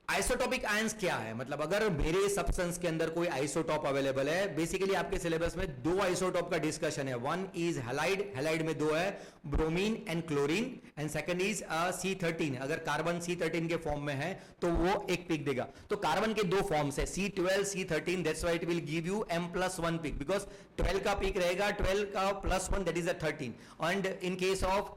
Isotopic ions क्या है, मतलब अगर मेरे सब्सटेंस के अंदर कोई आइसोटॉप अवेलेबल है, बेसिकली आपके सिलेबस में दो आइसोटॉप का डिस्कशन है। वन इज हैलाइड, हैलाइड में दो है, bromine and chlorine, and second is C13। अगर कार्बन C13 के फॉर्म में है तो वो एक पिक देगा। तो कार्बन के दो फॉर्म्स है, C12 C13, that's why it will give you m+1 peak, because 12 का पिक रहेगा, 12 का +1 that is 13। And in case of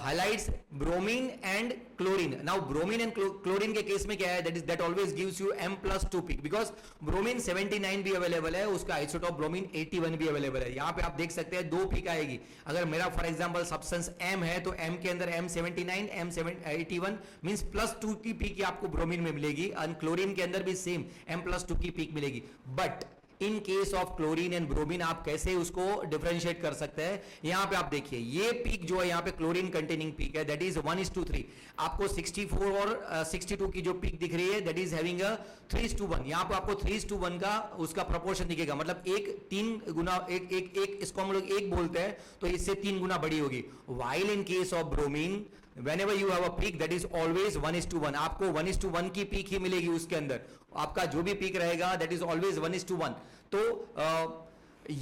highlights bromine and chlorine. Now bromine and chlorine के केस में क्या है, that always gives you m+2 peak, because bromine 79 भी available है, उसका आइसोटॉप ब्रोमीन 81 भी अवेलेबल है। यहाँ पे आप देख सकते हैं दो पीक आएगी। अगर मेरा फॉर एग्जांपल सब्सटेंस m है तो m के अंदर m79 m81 मींस +2 की पीक आपको ब्रोमीन में मिलेगी, और क्लोरीन के अंदर भी सेम m+2 की पीक मिलेगी। But in case of chlorine and bromine आप कैसे उसको डिफरेंशिएट कर सकते हैं, यहां पे आप देखिए ये पीक जो है यहाँ पे क्लोरीन कंटेनिंग पीक है, दैट इज 1:3। आपको 64 और 62 की जो पीक दिख रही है दैट इज हैविंग अ 3:1। यहां पे आपको 3:1 का उसका प्रोपोर्शन दिखेगा, मतलब एक 3 गुना, एक इसको हम लोग एक बोलते हैं तो इससे 3 गुना बड़ी होगी। While in case of bromine whenever you have a peak that is always 1:1, आपको 1:1 की पीक ही मिलेगी उसके अंदर, आपका जो भी पीक रहेगा that is always 1:1। तो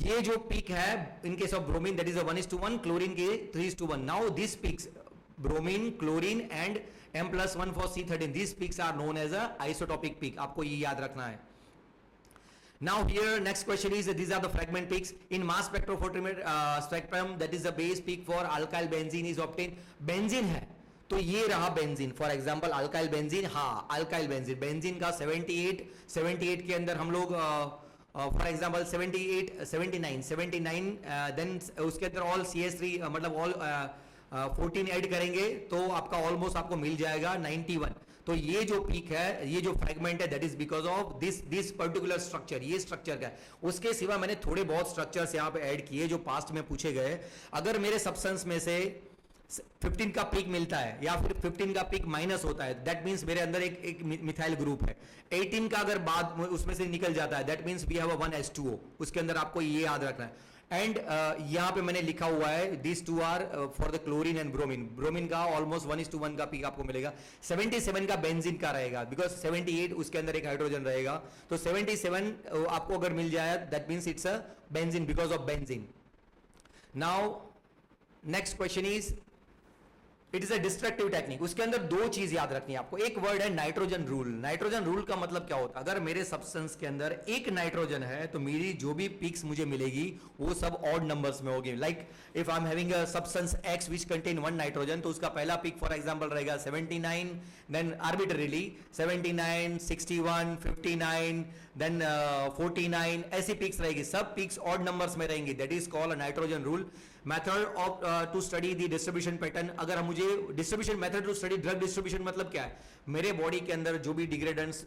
ये जो पीक है in case of bromine that is a 1:1, chlorine के 3:1। now these peaks bromine, chlorine and m+1 for C13, these peaks are known as a isotopic peak, आपको ये याद रखना है। Now here next question is, these are the fragment peaks in mass spectrum, that is the base peak for alkyl benzene is obtained। Benzene है तो ये रहा benzene, for example alkyl benzene, हाँ अल्काइल बेंजीन, बेंजीन का 78 के अंदर हम लोग फॉर एग्जांपल 79 देन उसके अंदर ऑल CS3 मतलब ऑल 14 ऐड करेंगे तो आपका ऑलमोस्ट आपको मिल जाएगा 91। तो ये जो पीक है, ये जो फ्रेगमेंट है, that is because of this particular structure, ये स्ट्रक्चर का है। उसके सिवा मैंने थोड़े बहुत स्ट्रक्चर्स यहाँ पे ऐड किए जो पास्ट में पूछे गए। अगर मेरे सब्सटेंस में से 15 का पीक मिलता है या फिर 15 का पीक माइनस होता है, दैट मींस मेरे अंदर एक मिथाइल ग्रुप है। 18 का अगर बाद उसमें से निकल जाता है, that means we have a 1s2o। उसके अंदर आपको ये याद रखना है। एंड यहां पे मैंने लिखा हुआ है this two are for the chlorine and bromine. Bromine का ऑलमोस्ट 1:1 का पीक आपको मिलेगा। 77 का बेंजीन का रहेगा, बिकॉज 78 उसके अंदर एक हाइड्रोजन रहेगा, तो 77 आपको अगर मिल जाए that means it's a benzene because of benzene. Now next question is, it is a destructive technique. उसके अंदर दो चीज याद रखनी है आपको। एक वर्ड है नाइट्रोजन रूल। नाइट्रोजन रूल का मतलब क्या होता है, अगर मेरे सब्सटेंस के अंदर एक नाइट्रोजन है तो मेरी जो भी पिक्स मुझे मिलेगी वो सब ऑड नंबर्स में होगी। Like if I am having a substance x which contain 1 nitrogen, तो उसका पहला पिक फॉर एग्जांपल रहेगा 79, देन आर्बिट्ररीली 79, 61, 59, देन 49, ऐसी पिक्स रहेगी। सब पिक्स ऑड नंबर्स में रहेंगी, that is called a nitrogen rule. Method of to study the distribution pattern, अगर हम मुझे distribution method to study drug distribution मतलब क्या है, मेरे बॉडी के अंदर जो भी डिग्रेडेंट्स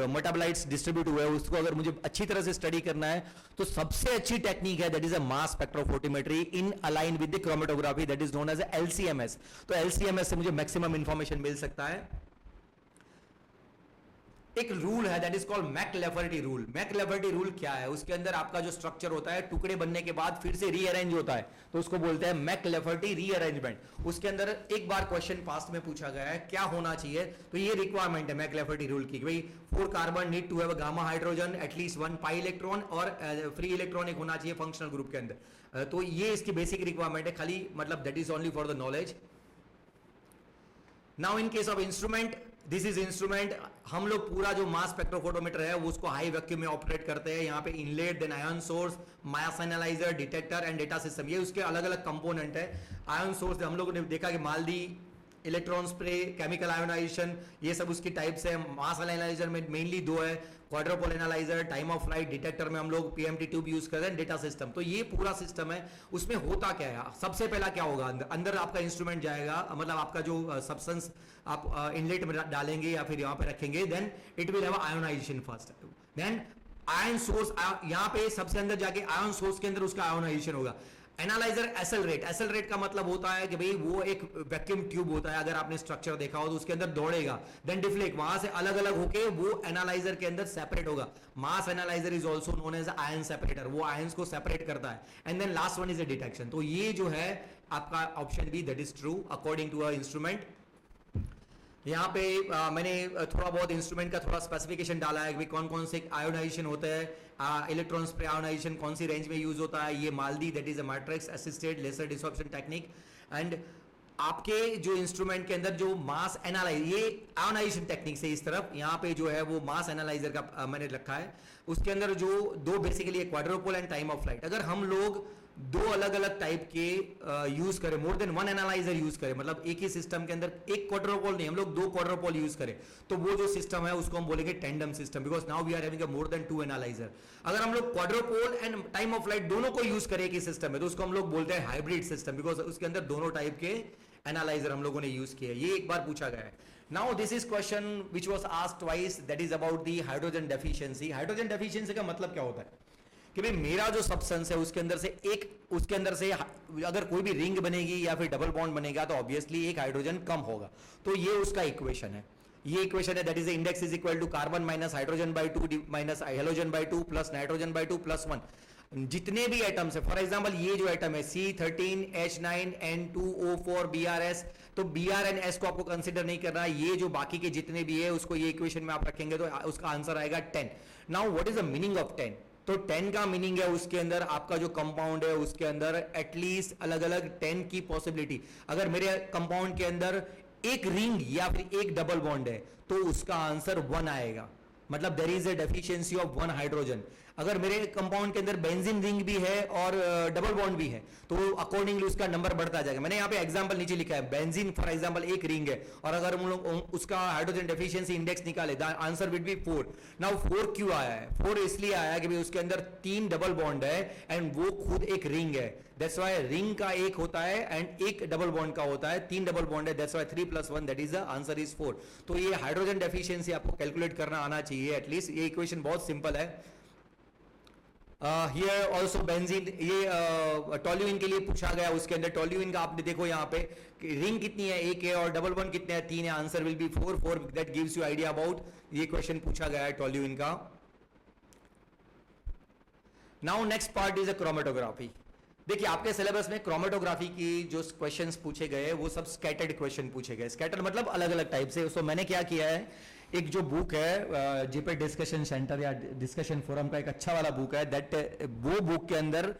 मेटाबोलाइट्स डिस्ट्रीब्यूट हुए हैं उसको अगर मुझे अच्छी तरह से स्टडी करना है तो सबसे अच्छी टेक्निक है that is a mass spectrophotometry in align with the chromatography, that is known as LCMS। तो LCMS से मुझे मैक्सिमम इंफॉर्मेशन मिल सकता है। एक रूल है that is called McLafferty rule. McLafferty rule क्या है, उसके अंदर आपका जो स्ट्रक्चर होता है टुकड़े बनने के बाद फिर से रीअरेंज होता है, तो उसको बोलते हैं मैकलेफर्टी रीअरेंजमेंट। उसके अंदर एक बार क्वेश्चन पास्ट में पूछा गया है क्या होना चाहिए, तो ये रिक्वायरमेंट है मैकलेफर्टी रूल की, भाई 4 carbon need to have a gamma hydrogen, at least 1 pi electron और फ्री इलेक्ट्रॉन एक होना चाहिए फंक्शनल ग्रुप के अंदर। तो ये इसकी बेसिक रिक्वायरमेंट है, खाली मतलब that is only for the knowledge. Now in case of instrument, this is instrument, हम लोग पूरा जो मास स्पेक्ट्रोफोटोमीटर है वो उसको हाई वैक्यूम में ऑपरेट करते हैं। यहाँ पे inlet, then ion source, mass analyser, detector and data system, ये उसके अलग अलग कंपोनेंट है। आयन सोर्स हम लोगों ने देखा कि मालदी, इलेक्ट्रॉन स्प्रे, केमिकल आयोनाइजेशन, ये सब उसकी टाइप्स है। मास एनालाइजर में मेनली दो है, quadrupole analyser, time of flight, detector में हम लोग पीएमटी ट्यूब यूज करते हैं, डेटा सिस्टम। तो ये पूरा सिस्टम है, उसमें होता क्या है, सबसे पहला क्या होगा, अंदर आपका इंस्ट्रूमेंट जाएगा, मतलब आपका जो सब्सटेंस आप इनलेट में डालेंगे या फिर यहाँ पे रखेंगे, then it will have ionisation first, then ion source, यहाँ पे सबसे अंदर जाके आयन सोर्स के अंदर उसका आयोनाइजेशन होगा। एनालाइजर एसेलरेट का मतलब होता है कि भाई वो एक वैक्यूम ट्यूब होता है, अगर आपने स्ट्रक्चर देखा हो तो उसके अंदर दौड़ेगा, देन डिफ्लेक्ट, वहां से अलग अलग होके वो एनालाइजर के अंदर सेपरेट होगा। Mass analyser is also known as ion separator, वो आयंस को सेपरेट करता है। And then last one is a detection. तो ये जो है आपका option B, that is true according to a instrument. यहाँ पे मैंने थोड़ा बहुत इंस्ट्रूमेंट का थोड़ा स्पेसिफिकेशन डाला है कि कौन कौन से आयोनाइजेशन होते हैं, इलेक्ट्रॉन स्प्रे आयोनाइजेशन कौन सी रेंज में यूज होता है, ये MALDI, that is a matrix assisted laser desorption technique. And आपके जो इंस्ट्रूमेंट के अंदर जो मास एनालाइज, ये आयोनाइजेशन टेक्निक से इस तरफ यहाँ पे जो है वो मास एनालाइजर का मैंने रखा है, उसके अंदर जो दो basically quadrupole and time of flight. अगर हम लोग दो अलग अलग टाइप के यूज करें, more than one analyser use करें, मतलब एक ही सिस्टम के अंदर एक क्वाड्रोपोल नहीं, हम लोग दो क्वाड्रोपोल यूज करें, तो वो जो सिस्टम है उसको हम बोलेंगे tandem system, because now we are having more than two analyser. अगर हम लोग quadrupole and time of flight दोनों को यूज करें एक ही सिस्टम में, तो उसको हम लोग बोलते हैं हाइब्रिड सिस्टम, बिकॉज उसके अंदर दोनों टाइप के एनालाइजर हम लोगों ने यूज किया। ये एक बार पूछा गया है। Now this is question which was asked twice, that is about the hydrogen deficiency. Hydrogen deficiency का मतलब क्या होता है कि भाई मेरा जो सब्सटेंस है उसके अंदर से अगर कोई भी रिंग बनेगी या फिर डबल बॉन्ड बनेगा तो ऑब्वियसली एक हाइड्रोजन कम होगा। तो ये उसका इक्वेशन है, ये इक्वेशन है, that is index is equal to carbon minus hydrogen by 2 minus halogen by 2 plus nitrogen by 2 plus 1। जितने भी एटम्स है, फॉर एग्जांपल ये जो एटम है C13H9N2O4 BRS, तो BR एंड S को आपको कंसीडर नहीं करना है, ये जो बाकी के जितने भी है उसको ये इक्वेशन में आप रखेंगे तो उसका आंसर आएगा 10। Now what is the meaning of 10? तो 10 का मीनिंग है उसके अंदर आपका जो कंपाउंड है उसके अंदर एटलीस्ट अलग अलग 10 की पॉसिबिलिटी। अगर मेरे कंपाउंड के अंदर एक रिंग या फिर एक डबल बॉन्ड है तो उसका आंसर 1 आएगा, मतलब there is a deficiency of 1 hydrogen. अगर मेरे कंपाउंड के अंदर बेंजीन रिंग भी है और डबल बॉन्ड भी है तो अकॉर्डिंगली उसका नंबर बढ़ता जाएगा। मैंने यहाँ पे एग्जांपल नीचे लिखा है, बेंजीन फॉर एग्जांपल एक रिंग है और अगर हम लोग उसका हाइड्रोजन डेफिशिएंसी इंडेक्स निकाले the answer will B 4। Now 4 क्यों आया है? 4 इसलिए आया कि भाई उसके अंदर 3 डबल बॉन्ड है एंड वो खुद एक रिंग है, दैट्स व्हाई रिंग का एक होता है एंड एक डबल बॉन्ड का होता है, 3 डबल बॉन्ड है, that's why 3 + 1 that is the answer is 4। तो ये हाइड्रोजन डेफिशिएंसी आपको कैलकुलेट करना आना चाहिए एटलीस्ट, ये इक्वेशन बहुत सिंपल है। हियर ऑल्सो बेंजीन, ये टोल्यूइन के लिए पूछा गया, उसके अंदर टोल्यूइन का आपने देखो यहाँ पे रिंग कितनी है, एक है, और डबल बॉन्ड कितने हैं, 3 है, answer will B 4 that gives you idea about, ये क्वेश्चन पूछा गया है टोल्यूइन का। Now next part is a chromatography. देखिए आपके सिलेबस में क्रोमेटोग्राफी की जो क्वेश्चंस पूछे गए वो सब स्कैटर्ड क्वेश्चन पूछे गए, स्कैटर्ड मतलब अलग अलग टाइप से। तो मैंने क्या किया है, एक जो बुक है जीपे डिस्कशन सेंटर या डिस्कशन फोरम का एक अच्छा वाला बुक है, दैट वो बुक के अंदर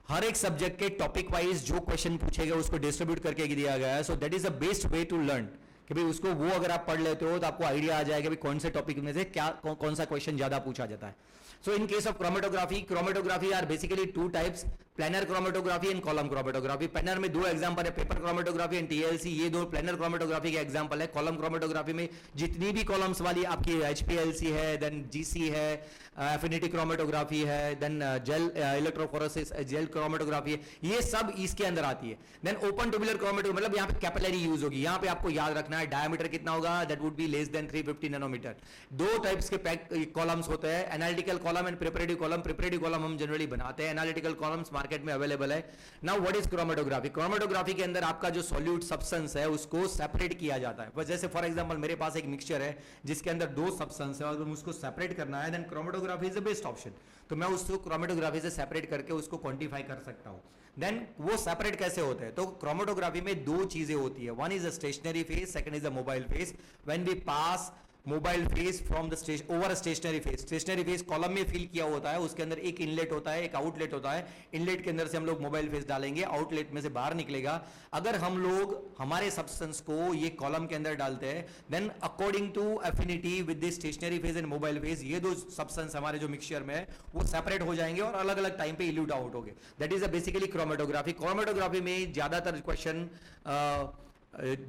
हर एक सब्जेक्ट के टॉपिक वाइज जो क्वेश्चन पूछे गए उसको डिस्ट्रीब्यूट करके दिया गया है। So that is the best way to learn कि भाई उसको वो अगर आप पढ़ लेते हो तो आपको आइडिया आ जाएगा कि कौन से टॉपिक में से क्या कौन सा क्वेश्चन ज्यादा पूछा जाता है। So in case of chromatography are basically 2 types, planar chromatography and column chromatography। planar में 2 एग्जांपल है, पेपर chromatography एंड TLC, ये 2 planar chromatography के एग्जांपल है। column chromatography में जितनी भी कॉलम्स वाली आपकी HPLC है, देन GC है, एफिनिटी क्रोमेटोग्राफी है, then gel electrophoresis gel chromatography है, ये सब इसके अंदर आती है। देन ओपन ट्यूबुलर क्रोमेटोग्राफी मतलब यहाँ पे कैपिलरी यूज होगी, यहाँ पे आपको याद रखना है डायमीटर कितना होगा, that would be less than 350 nanometre. 2 types के कॉलम्स होते हैं, analytical column and preparative column. Preparative column हम जनरली बनाते हैं, एनालिटिकल कॉलम्स मार्केट में अवेलेबल है। Now what is chromatography? Chromatography के अंदर आपका जो सॉल्यूट सब्सटेंस है उसको सेपरेट किया जाता है। जैसे फॉर एग्जांपल मेरे पास एक मिक्सचर है जिसके अंदर 2 सब्सटेंस है और उसको सेपरेट करना है, then chromatography is the best option. तो मैं उसको क्रोमेटोग्राफी से सेपरेट करके उसको क्वांटिफाई कर सकता हूं। देन वो सेपरेट कैसे होते हैं? तो क्रोमेटोग्राफी में 2 चीजें होती है, one is a stationary phase, second is a mobile phase. When we pass mobile phase from the over stationary phase. Stationary phase column में फिल किया होता है, उसके अंदर एक इनलेट होता है, एक आउटलेट होता है। इनलेट के अंदर से हम लोग मोबाइल फेस डालेंगे, आउटलेट में से बाहर निकलेगा। अगर हम लोग हमारे सब्सटेंस को ये कॉलम के अंदर डालते हैं, then according to affinity with the stationary phase and mobile phase, ये दो सब्सटेंस हमारे जो मिक्सचर में है वो सेपरेट हो जाएंगे और अलग अलग टाइम पे इल्यूट आउट होंगे। That is basically chromatography. Chromatography में ज्यादातर क्वेश्चन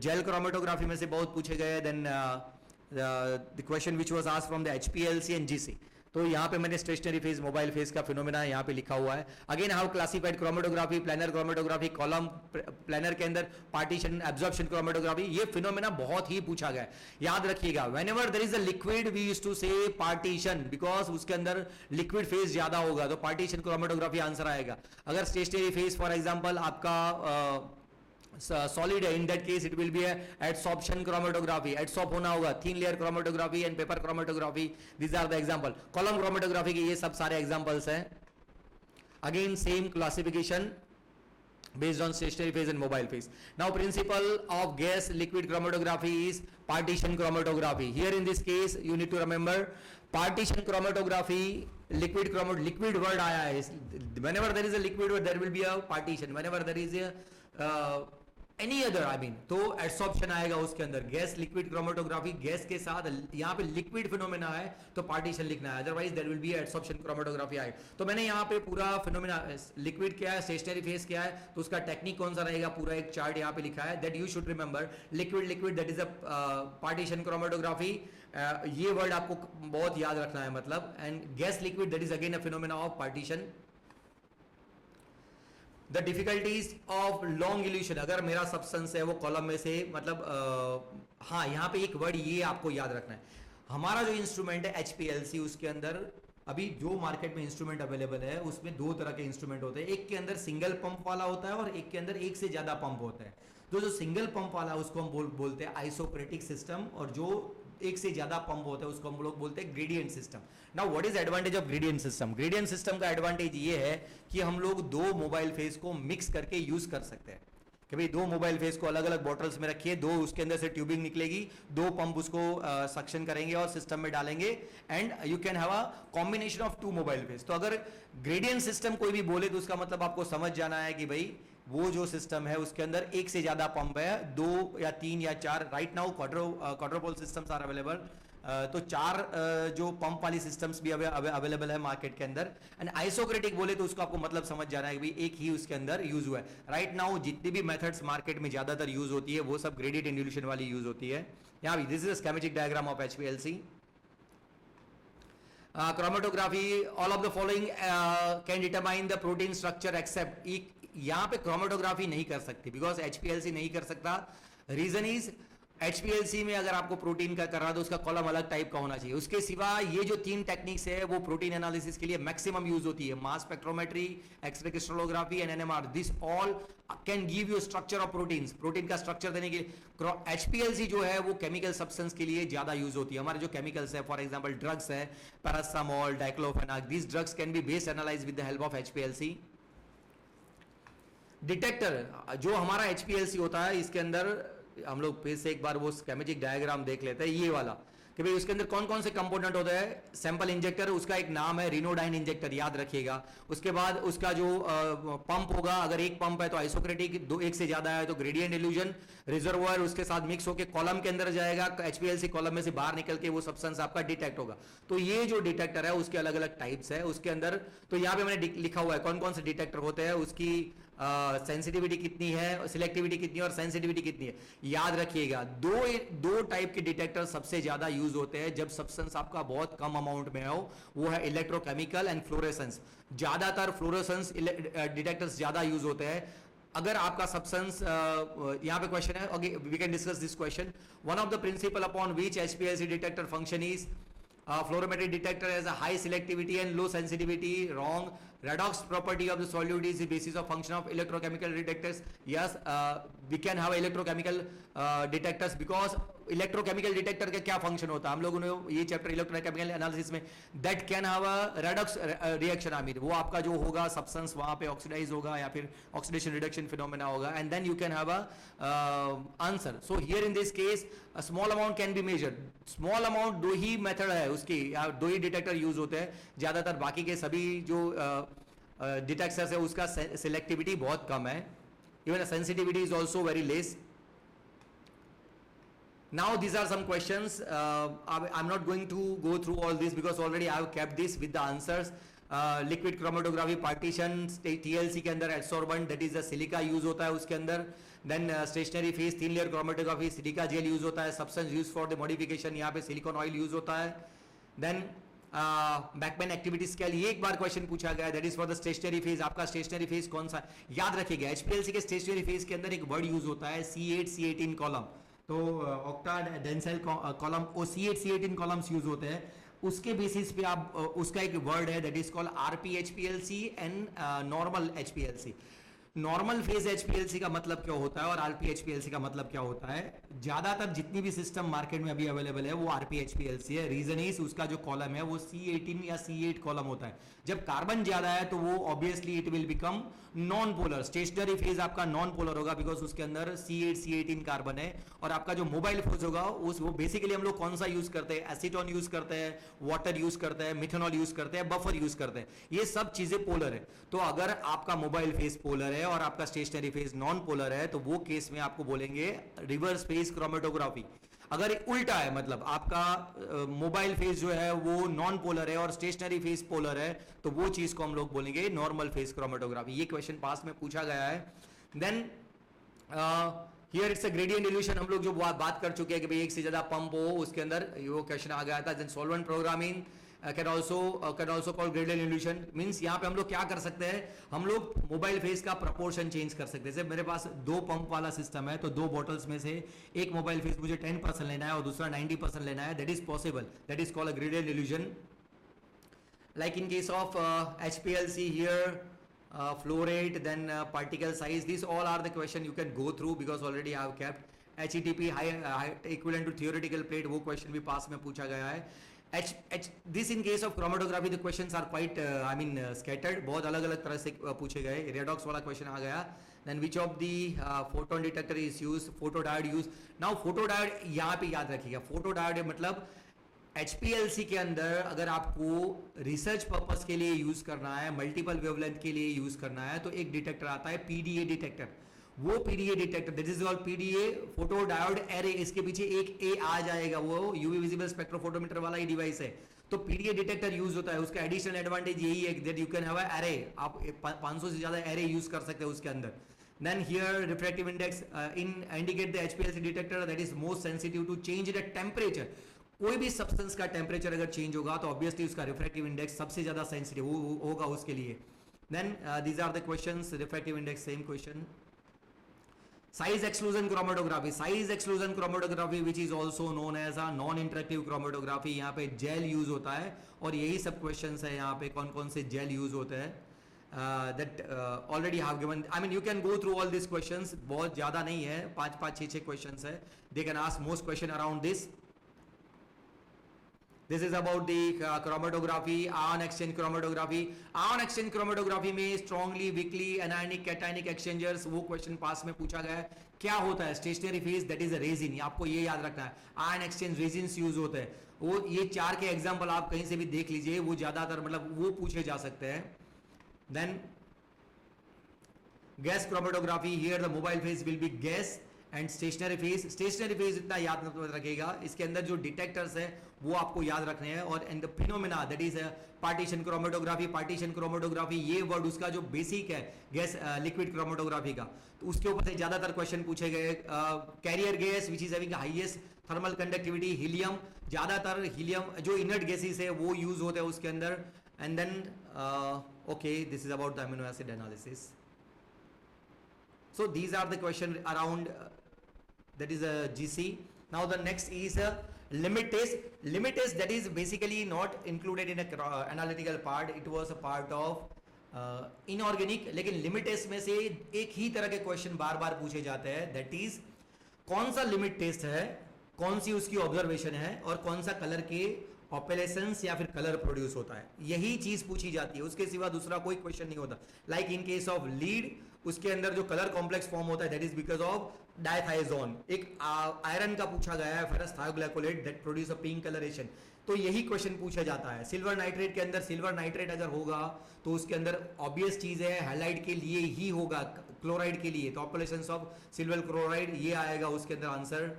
जेल क्रोमेटोग्राफी में से बहुत पूछे गए, then the question which was asked from the HPLC and GC। तो यहाँ पे मैंने स्टेशनरी फेज, मोबाइल फेज का फिनोमेना यहाँ पे लिखा हुआ है। Again how classified chromatography, planar chromatography, column planar के अंदर पार्टीशन, एब्जॉर्प्शन क्रोमेटोग्राफी, ये फिनोमेना बहुत ही पूछा गया है। याद रखिएगा, whenever there is a liquid we used to say partition, because उसके अंदर लिक्विड फेज ज्यादा होगा तो पार्टीशन क्रोमेटोग्राफी आंसर आएगा। अगर स्टेशनरी फेज फॉर एग्जाम्पल आपका सॉलिड है, in that case it will be adsorption chromatography, adsorb होना होगा, thin layer chromatography and paper chromatography, these are the example. Column chromatography के ये सब सारे एग्जांपल्स हैं। Again same classification based on stationary phase and mobile phase. Now principle of gas liquid chromatography is partition chromatography. Here in this case you need to remember partition chromatography, liquid word आया है। Whenever there is a liquid word there will be a partition, whenever there is a any other I mean तो adsorption आएगा उसके अंदर। Gas liquid chromatography, gas के साथ यहाँ पे लिक्विड फिनोमेना है तो पार्टीशन लिखना है, otherwise there will be adsorption chromatography आए। तो मैंने यहाँ पे पूरा फिनोमेना, लिक्विड क्या है, स्टेशनरी फेज क्या है, तो उसका टेक्निक कौन सा रहेगा, पूरा एक चार्ट यहाँ पे लिखा है। That you should remember, liquid that is a partition chromatography, ये वर्ड आपको बहुत याद रखना है मतलब। And gas liquid that is again a phenomena of partition. The difficulties of long evolution, अगर मेरा सब्सटेंस है वो कॉलम में से मतलब हाँ यहाँ पे एक वर्ड ये आपको याद रखना है। हमारा जो इंस्ट्रूमेंट है HPLC, उसके अंदर अभी जो मार्केट में इंस्ट्रूमेंट अवेलेबल है उसमें दो तरह के इंस्ट्रूमेंट होते हैं। एक के अंदर सिंगल पंप वाला होता है और एक के अंदर एक से ज्यादा पंप होता है। तो जो सिंगल पंप वाला है उसको हम बोलते हैं आइसोक्रेटिक सिस्टम, और जो एक से ज्यादा पंप होता है उसको हम लोग बोलते हैं gradient system. Now what is advantage of gradient system? Gradient system का एडवांटेज ये है कि हम लोग दो मोबाइल फेज को मिक्स करके यूज कर सकते हैं कि भाई दो मोबाइल फेज को अलग अलग बॉटल्स में रखिए, दो उसके अंदर से ट्यूबिंग निकलेगी, दो पंप उसको सक्शन करेंगे और सिस्टम में डालेंगे, and you can have a combination of two mobile phase. तो अगर ग्रेडियंट सिस्टम कोई भी बोले तो उसका मतलब आपको समझ जाना है कि भाई वो जो सिस्टम है उसके अंदर एक से ज्यादा पंप है, दो या तीन या चार। Right now quadrupole systems are available, तो चार जो पंप वाली सिस्टम्स भी अवेलेबल है मार्केट के अंदर। एंड आइसोक्रेटिक बोले तो उसको आपको मतलब समझ जाना है कि भाई एक ही उसके अंदर यूज हुआ है। राइट नाउ जितनी भी मेथड्स मार्केट में ज्यादातर यूज होती है वो सब ग्रेडियंट इल्यूशन वाली यूज होती है। यहाँ भी this is a schematic diagram of HPLC। chromatography, all of the following can determine the protein structure except, यहाँ पे क्रोमेटोग्राफी नहीं कर सकती बिकॉज HPLC नहीं कर सकता। रीजन इज HPLC में अगर आपको प्रोटीन का करना तो उसका कॉलम अलग टाइप का होना चाहिए। उसके सिवा ये जो तीन टेक्निक्स है वो प्रोटीन एनालिसिस के लिए मैक्सिमम यूज होती है, mass spectrometry, x ray crystallography and NMR। This all can give you structure of proteins, protein का स्ट्रक्चर देने के लिए। HPLC जो है वो केमिकल सब्सटेंस के लिए ज्यादा यूज होती है। हमारे जो केमिकल्स है, फॉर एग्जाम्पल ड्रग्स है, paracetamol, diclofenac, this drugs can be best analyse with the help of HPLC। Detector जो हमारा HPLC होता है, इसके अंदर हम लोग फिर से एक बार वो स्कीमेटिक डायग्राम देख लेते हैं, ये वाला कि भाई उसके अंदर कौन कौन से कंपोनेंट होते हैं। सैंपल इंजेक्टर, उसका एक नाम है रिनोडाइन इंजेक्टर, याद रखिएगा। उसके बाद उसका जो पंप होगा, अगर एक पंप है तो आइसोक्रेटिक, दो एक से ज्यादा है तो ग्रेडियंट इल्यूजन। रिजर्वोयर उसके साथ मिक्स होकर कॉलम के अंदर जाएगा, HPLC कॉलम में से बाहर निकल के वो सब्सटेंस आपका डिटेक्ट होगा। तो ये जो डिटेक्टर है उसके अलग अलग टाइप्स है उसके अंदर। तो यहाँ पे मैंने लिखा हुआ है कौन कौन से डिटेक्टर होते हैं, उसकी सेंसिटिविटी कितनी है, सिलेक्टिविटी कितनी है और सेंसिटिविटी कितनी है। याद रखिएगा दो टाइप के डिटेक्टर सबसे ज्यादा यूज होते हैं जब सब्सटेंस आपका बहुत कम अमाउंट में हो, वो है इलेक्ट्रोकेमिकल एंड फ्लोरेसेंस। ज्यादातर फ्लोरेसेंस डिटेक्टर्स ज्यादा यूज होते हैं। अगर आपका सब्सटेंस यहाँ पे क्वेश्चन है, okay we can discuss this question. One of the principal upon which HPLC detector function is fluorometric detector has a high selectivity and low sensitivity, wrong. Redox property of the solute is the basis of function of electrochemical detectors. Yes, we can have electrochemical detectors because electrochemical detector का क्या function होता है, हम लोगों ने ये chapter electrochemical analysis में, that can have a redox reaction, I mean वो आपका जो होगा सब्सटेंस वहां पे ऑक्सीडाइज होगा या फिर ऑक्सीडेशन रिडक्शन फिनोमेना होगा, and then you can have a answer. So here in this case a small amount can be measured. Small amount दो ही मेथड है उसकी, दो ही डिटेक्टर यूज होते हैं ज्यादातर, बाकी के सभी जो डिटेक्टर्स है उसका सिलेक्टिविटी बहुत कम है, even sensitivity is also very less. Now these are some questions. I'm not going to go through all this because already I have kept this with the answers. Liquid chromatography partition TLC के अंदर adsorbent that is the silica use होता है उसके अंदर. Then stationary phase thin layer chromatography silica gel use होता है. Substance used for the modification यहाँ पे silicone oil use होता है. Then बैकमैन एक्टिविटी स्केल, ये एक बार क्वेश्चन पूछा गया, that is for the stationary phase. आपका स्टेशनरी फेज कौन सा, याद रखिएगा एचपीएलसी के स्टेशनरी फेज के अंदर एक वर्ड यूज होता है C8 C18 कॉलम, तो ऑक्टा डेंसेल कॉलम ओ C8 C18 कॉलम्स यूज होते हैं, उसके बेसिस पे आप उसका एक वर्ड है that is called RPHPLC and normal HPLC. Normal phase HPLC का मतलब क्या होता है और आरपीएचपीएलसी का मतलब क्या होता है. ज्यादातर जितनी भी सिस्टम मार्केट में अभी अवेलेबल है वो आरपीएचपीएलसी है. रीजन इज उसका जो कॉलम है वो C18 या C8 कॉलम होता है. जब कार्बन ज्यादा है तो वो obviously it will become non polar. Stationary phase आपका नॉन पोलर होगा बिकॉज उसके अंदर C8 C18 कार्बन है. और आपका जो मोबाइल फेज होगा उस वो बेसिकली हम लोग कौन सा यूज करते हैं, एसीटोन यूज करते हैं, वाटर यूज करते हैं, मिथेनॉल यूज करते हैं, बफर यूज करते हैं, ये सब चीजें पोलर है. तो अगर आपका मोबाइल फेज पोलर है और आपका स्टेशनरी फेज नॉन पोलर है तो वो केस में आपको बोलेंगे रिवर्स फेज क्रोमेटोग्राफी. अगर उल्टा है मतलब आपका मोबाइल फेज जो है वो नॉन पोलर है और स्टेशनरी फेज पोलर है तो वो चीज को हम लोग बोलेंगे नॉर्मल फेज क्रोमेटोग्राफी. ये क्वेश्चन पास में पूछा गया है. Then here it's a gradient elution, हम लोग जो बात कर चुके हैं कि भाई एक से ज्यादा पंप हो उसके अंदर, वो क्वेश्चन आ गया था. Then solvent programming can also call gradient illusion. Means यहाँ पे हम लोग क्या कर सकते हैं, हम लोग मोबाइल फेज का प्रपोर्शन चेंज कर सकते हैं. जैसे मेरे पास दो पंप वाला सिस्टम है तो दो बॉटल्स में से एक मोबाइल फेज मुझे 10% लेना है और दूसरा 90% लेना है. That is possible, that is called a gradient illusion. Like in case of HPLC here, flow rate, then particle size, these all are the question you can go through because already I have kept. HETP high equivalent to theoretical plate, वो question भी पास में पूछा गया है. This in case of chromatography the questions are quite scattered, बहुत अलग अलग तरह से पूछे गए. रेडॉक्स वाला क्वेश्चन आ गया. Then which of the photon detector is used, photodiode use. Now photodiode यहाँ पे याद रखिएगा, photodiode मतलब HPLC के अंदर अगर आपको रिसर्च पर्पस के लिए यूज करना है, मल्टीपल वेवलेंथ के लिए यूज करना है तो एक डिटेक्टर आता है PDA डिटेक्टर. वो PDA detector that is called PDA photo diode array, इसके पीछे एक A आ जाएगा, वो यूवी विजिबल स्पेक्ट्रोफोटोमीटर वाला ही डिवाइस है. तो PDA डिटेक्टर यूज होता है. उसका एडिशनल एडवांटेज यही है that you can have a array, आप 500 से ज्यादा एरे यूज कर सकते हैं उसके अंदर. Then here refractive index indicate the HPLC detector that is most sensitive to change in the temperature. कोई भी सब्सटेंस का टेम्परेचर अगर चेंज होगा तो ऑब्वियसली उसका रिफ्रैक्टिव इंडेक्स सबसे ज्यादा सेंसिटिव होगा उसके लिए. Then these are the questions. Refractive index same question. Size exclusion chromatography, size exclusion chromatography which is also known as a non interactive chromatography. यहाँ पे जेल यूज होता है और यही सब क्वेश्चन है यहाँ पे कौन कौन से जेल यूज होते हैं. that already have given, I mean you can go through all these questions, बहुत ज़्यादा नहीं है, 5-6 questions है. They can ask most question around this. This is about the chromatography, ion exchange chromatography. Ion exchange chromatography में strongly, weakly, anionic, cationic exchangers, वो question पास में पूछा गया है. क्या होता है stationary phase, that is a resin, आपको ये याद रखना है. ion exchange resins use होते हैं. वो ये 4 के example आप कहीं से भी देख लीजिए, वो ज़्यादातर मतलब वो पूछे जा सकते हैं. Then gas chromatography, here the mobile phase will be gas and stationary phase इतना याद मत रखिएगा. इसके अंदर जो डिटेक्टर्स है वो आपको याद रखने हैं. और and the phenomena that is partition chromatography, ये वर्ड उसका जो बेसिक है गैस लिक्विड क्रोमेटोग्राफी का, तो उसके ऊपर से ज्यादातर क्वेश्चन पूछे गए. Carrier gas which is having highest thermal conductivity, helium, ज्यादातर हीलियम जो इनर्ट गैसेस है वो यूज होते हैं उसके अंदर. And then okay, this is about the amino acid analysis. So these are the question around that is a GC. Now the next is a limit test. Limit test that is basically not included in a analytical part. It was a part of inorganic, लेकिन limit test में से एक ही तरह के question बार बार पूछे जाते हैं, that is कौन सा लिमिट टेस्ट है, कौन सी उसकी ऑब्जर्वेशन है और कौन सा कलर के ऑपेलेशंस या फिर कलर प्रोड्यूस होता है, यही चीज पूछी जाती है, उसके सिवा दूसरा कोई क्वेश्चन नहीं होता। Like in case of lead, उसके अंदर जो कलर कॉम्प्लेक्स फॉर्म होता है that is because of dithizone. एक आयरन का पूछा गया है, ferrous thioglycolate, that produce a pink colouration, तो यही क्वेश्चन पूछा जाता है। सिल्वर नाइट्रेट के अंदर सिल्वर नाइट्रेट अगर होगा तो उसके अंदर ऑब्वियस चीज है हैलाइड के लिए ही होगा, क्लोराइड के लिए तो ऑपरेशंस ऑफ सिल्वर क्लोराइड ये आएगा उसके अंदर answer.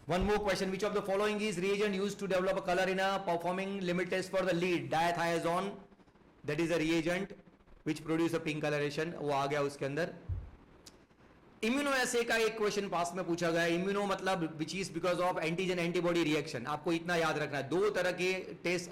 One more question, which of the following is reagent used to develop a color in a performing limit test for the lead? Diathiazone, that is a reagent which produce a pink coloration, वो आ गया उसके अंदर। Immuno ऐसे का एक question पास में पूछा गया, इम्यूनो मतलब which is because of antigen antibody reaction, आपको इतना याद रखना है। दो तरह के टेस्ट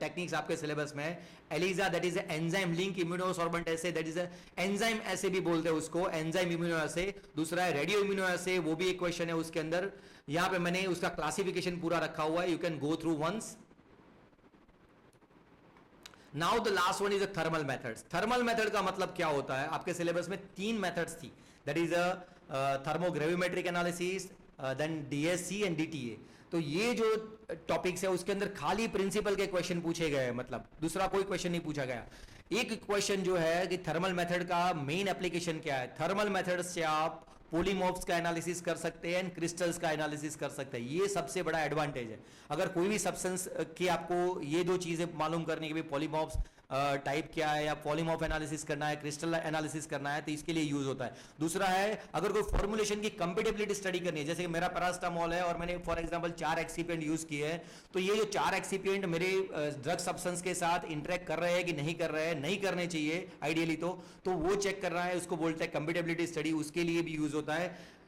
टेक्निक्स आपके सिलेबस में है, ELISA that is enzyme link immuno sorbent ऐसे, दैट इज एंजाइम ऐसे भी बोलते हैं उसको, एंजाइम इम्यूनो ऐसे। दूसरा है रेडियो इम्यूनो ऐसे, वो भी एक क्वेश्चन है उसके अंदर। यहां पे मैंने उसका क्लासिफिकेशन पूरा रखा हुआ है, you can go through once. Now the last one is a thermal methods. Thermal method का मतलब क्या होता है, आपके सिलेबस में 3 मेथड्स थी, that is a thermogravimetric analysis, then DSC and DTA. तो ये जो टॉपिक्स है उसके अंदर खाली प्रिंसिपल के क्वेश्चन पूछे गए, मतलब दूसरा कोई क्वेश्चन नहीं पूछा गया। एक क्वेश्चन जो है कि थर्मल मेथड का मेन एप्लीकेशन क्या है, थर्मल मेथड से आप पॉलीमॉर्फ्स का एनालिसिस कर सकते हैं, क्रिस्टल्स का एनालिसिस कर सकते हैं, ये सबसे बड़ा एडवांटेज है। अगर कोई भी सब्सटेंस की आपको ये दो चीजें मालूम करने के भी पॉलीमॉर्फ्स टाइप क्या है या पॉलीमॉर्फ एनालिसिस करना है, क्रिस्टल एनालिसिस करना है, तो इसके लिए यूज होता है। दूसरा है अगर कोई फॉर्मुलेशन की कंपेटेबिलिटी स्टडी करनी है, जैसे कि मेरा पैरास्टामोल है और मैंने फॉर एग्जांपल 4 एक्सिपिएंट यूज किए हैं, तो ये जो 4 एक्सिपिएंट मेरे ड्रग सब्सटेंस के साथ इंटरेक्ट कर रहे हैं कि नहीं कर रहे हैं, नहीं करने चाहिए आइडियली, तो वो चेक करना है, उसको बोलते हैं कंपेटेबिलिटी स्टडी, उसके लिए भी यूज होता है।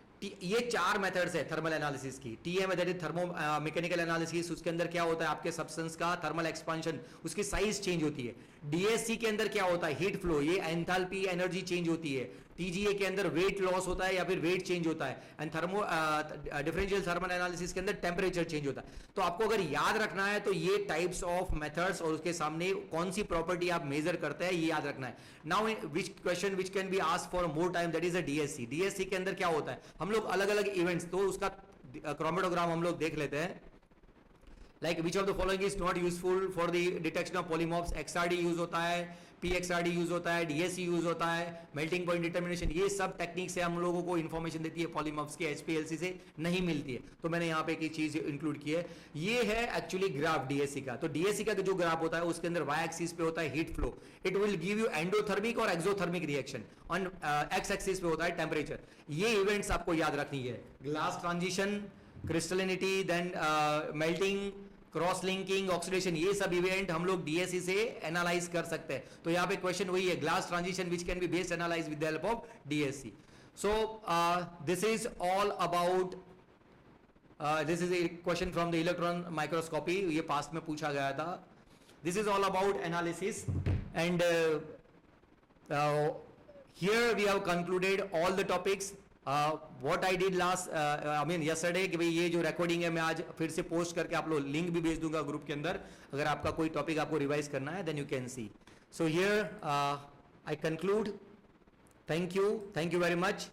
ये 4 मेथड्स है थर्मल एनालिसिस की। TA method is thermo mechanical analysis, उसके अंदर क्या होता है आपके सब्सटेंस का थर्मल एक्सपांशन, उसकी साइज चेंज होती है। डीएससी के अंदर क्या होता है हीट फ्लो, ये एंथैल्पी एनर्जी चेंज होती है। टीजीए के अंदर वेट लॉस होता है या फिर वेट चेंज होता है। And thermo differential thermal analysis के अंदर टेम्परेचर चेंज होता है। तो आपको अगर याद रखना है तो ये टाइप्स ऑफ मेथड्स और उसके सामने कौन सी प्रॉपर्टी आप मेजर करते हैं ये याद रखना है। Now which question which can be asked for more time, that is a DSC. DSC के अंदर क्या होता है, हम लोग अलग अलग इवेंट्स, तो उसका क्रोमेटोग्राम हम लोग देख लेते हैं। Like which of the following is not useful for the detection of polymorphs. XRD use होता है, पीएक्सआरडी यूज होता है, डीएससी यूज होता है, मेल्टिंग पॉइंट डिटर्मिनेशन, ये सब टेक्निक से हम लोगों को इंफॉर्मेशन देती है पॉलीमॉर्फ्स की, एचपीएलसी से नहीं मिलती है। तो मैंने यहाँ पे एक चीज इंक्लूड की है, ये है एक्चुअली ग्राफ डीएससी का। तो डीएससी का जो ग्राफ होता है उसके अंदर वाई एक्सिस पे होता है heat flow, it will give you endothermic और exothermic reaction, on X axis पे होता है टेम्परेचर। ये इवेंट्स आपको याद रखनी है, glass transition, crystallinity, then melting, cross linking, oxidation, ये सब इवेंट हम लोग डीएससी से एनालाइज कर सकते हैं। तो यहाँ पे क्वेश्चन वही है, glass transition which can be best analyse with the help of DSC. So this is all about, this is a question from the electron microscopy, ये पास्ट में पूछा गया था। This is all about analysis and here we have concluded all the topics. What I did last, I mean yesterday, कि भाई ये जो recording है मैं आज फिर से पोस्ट करके आप लोग लिंक भी भेज दूंगा ग्रुप के अंदर, अगर आपका कोई टॉपिक आपको रिवाइज करना है then you can see. So here I conclude. Thank you very much.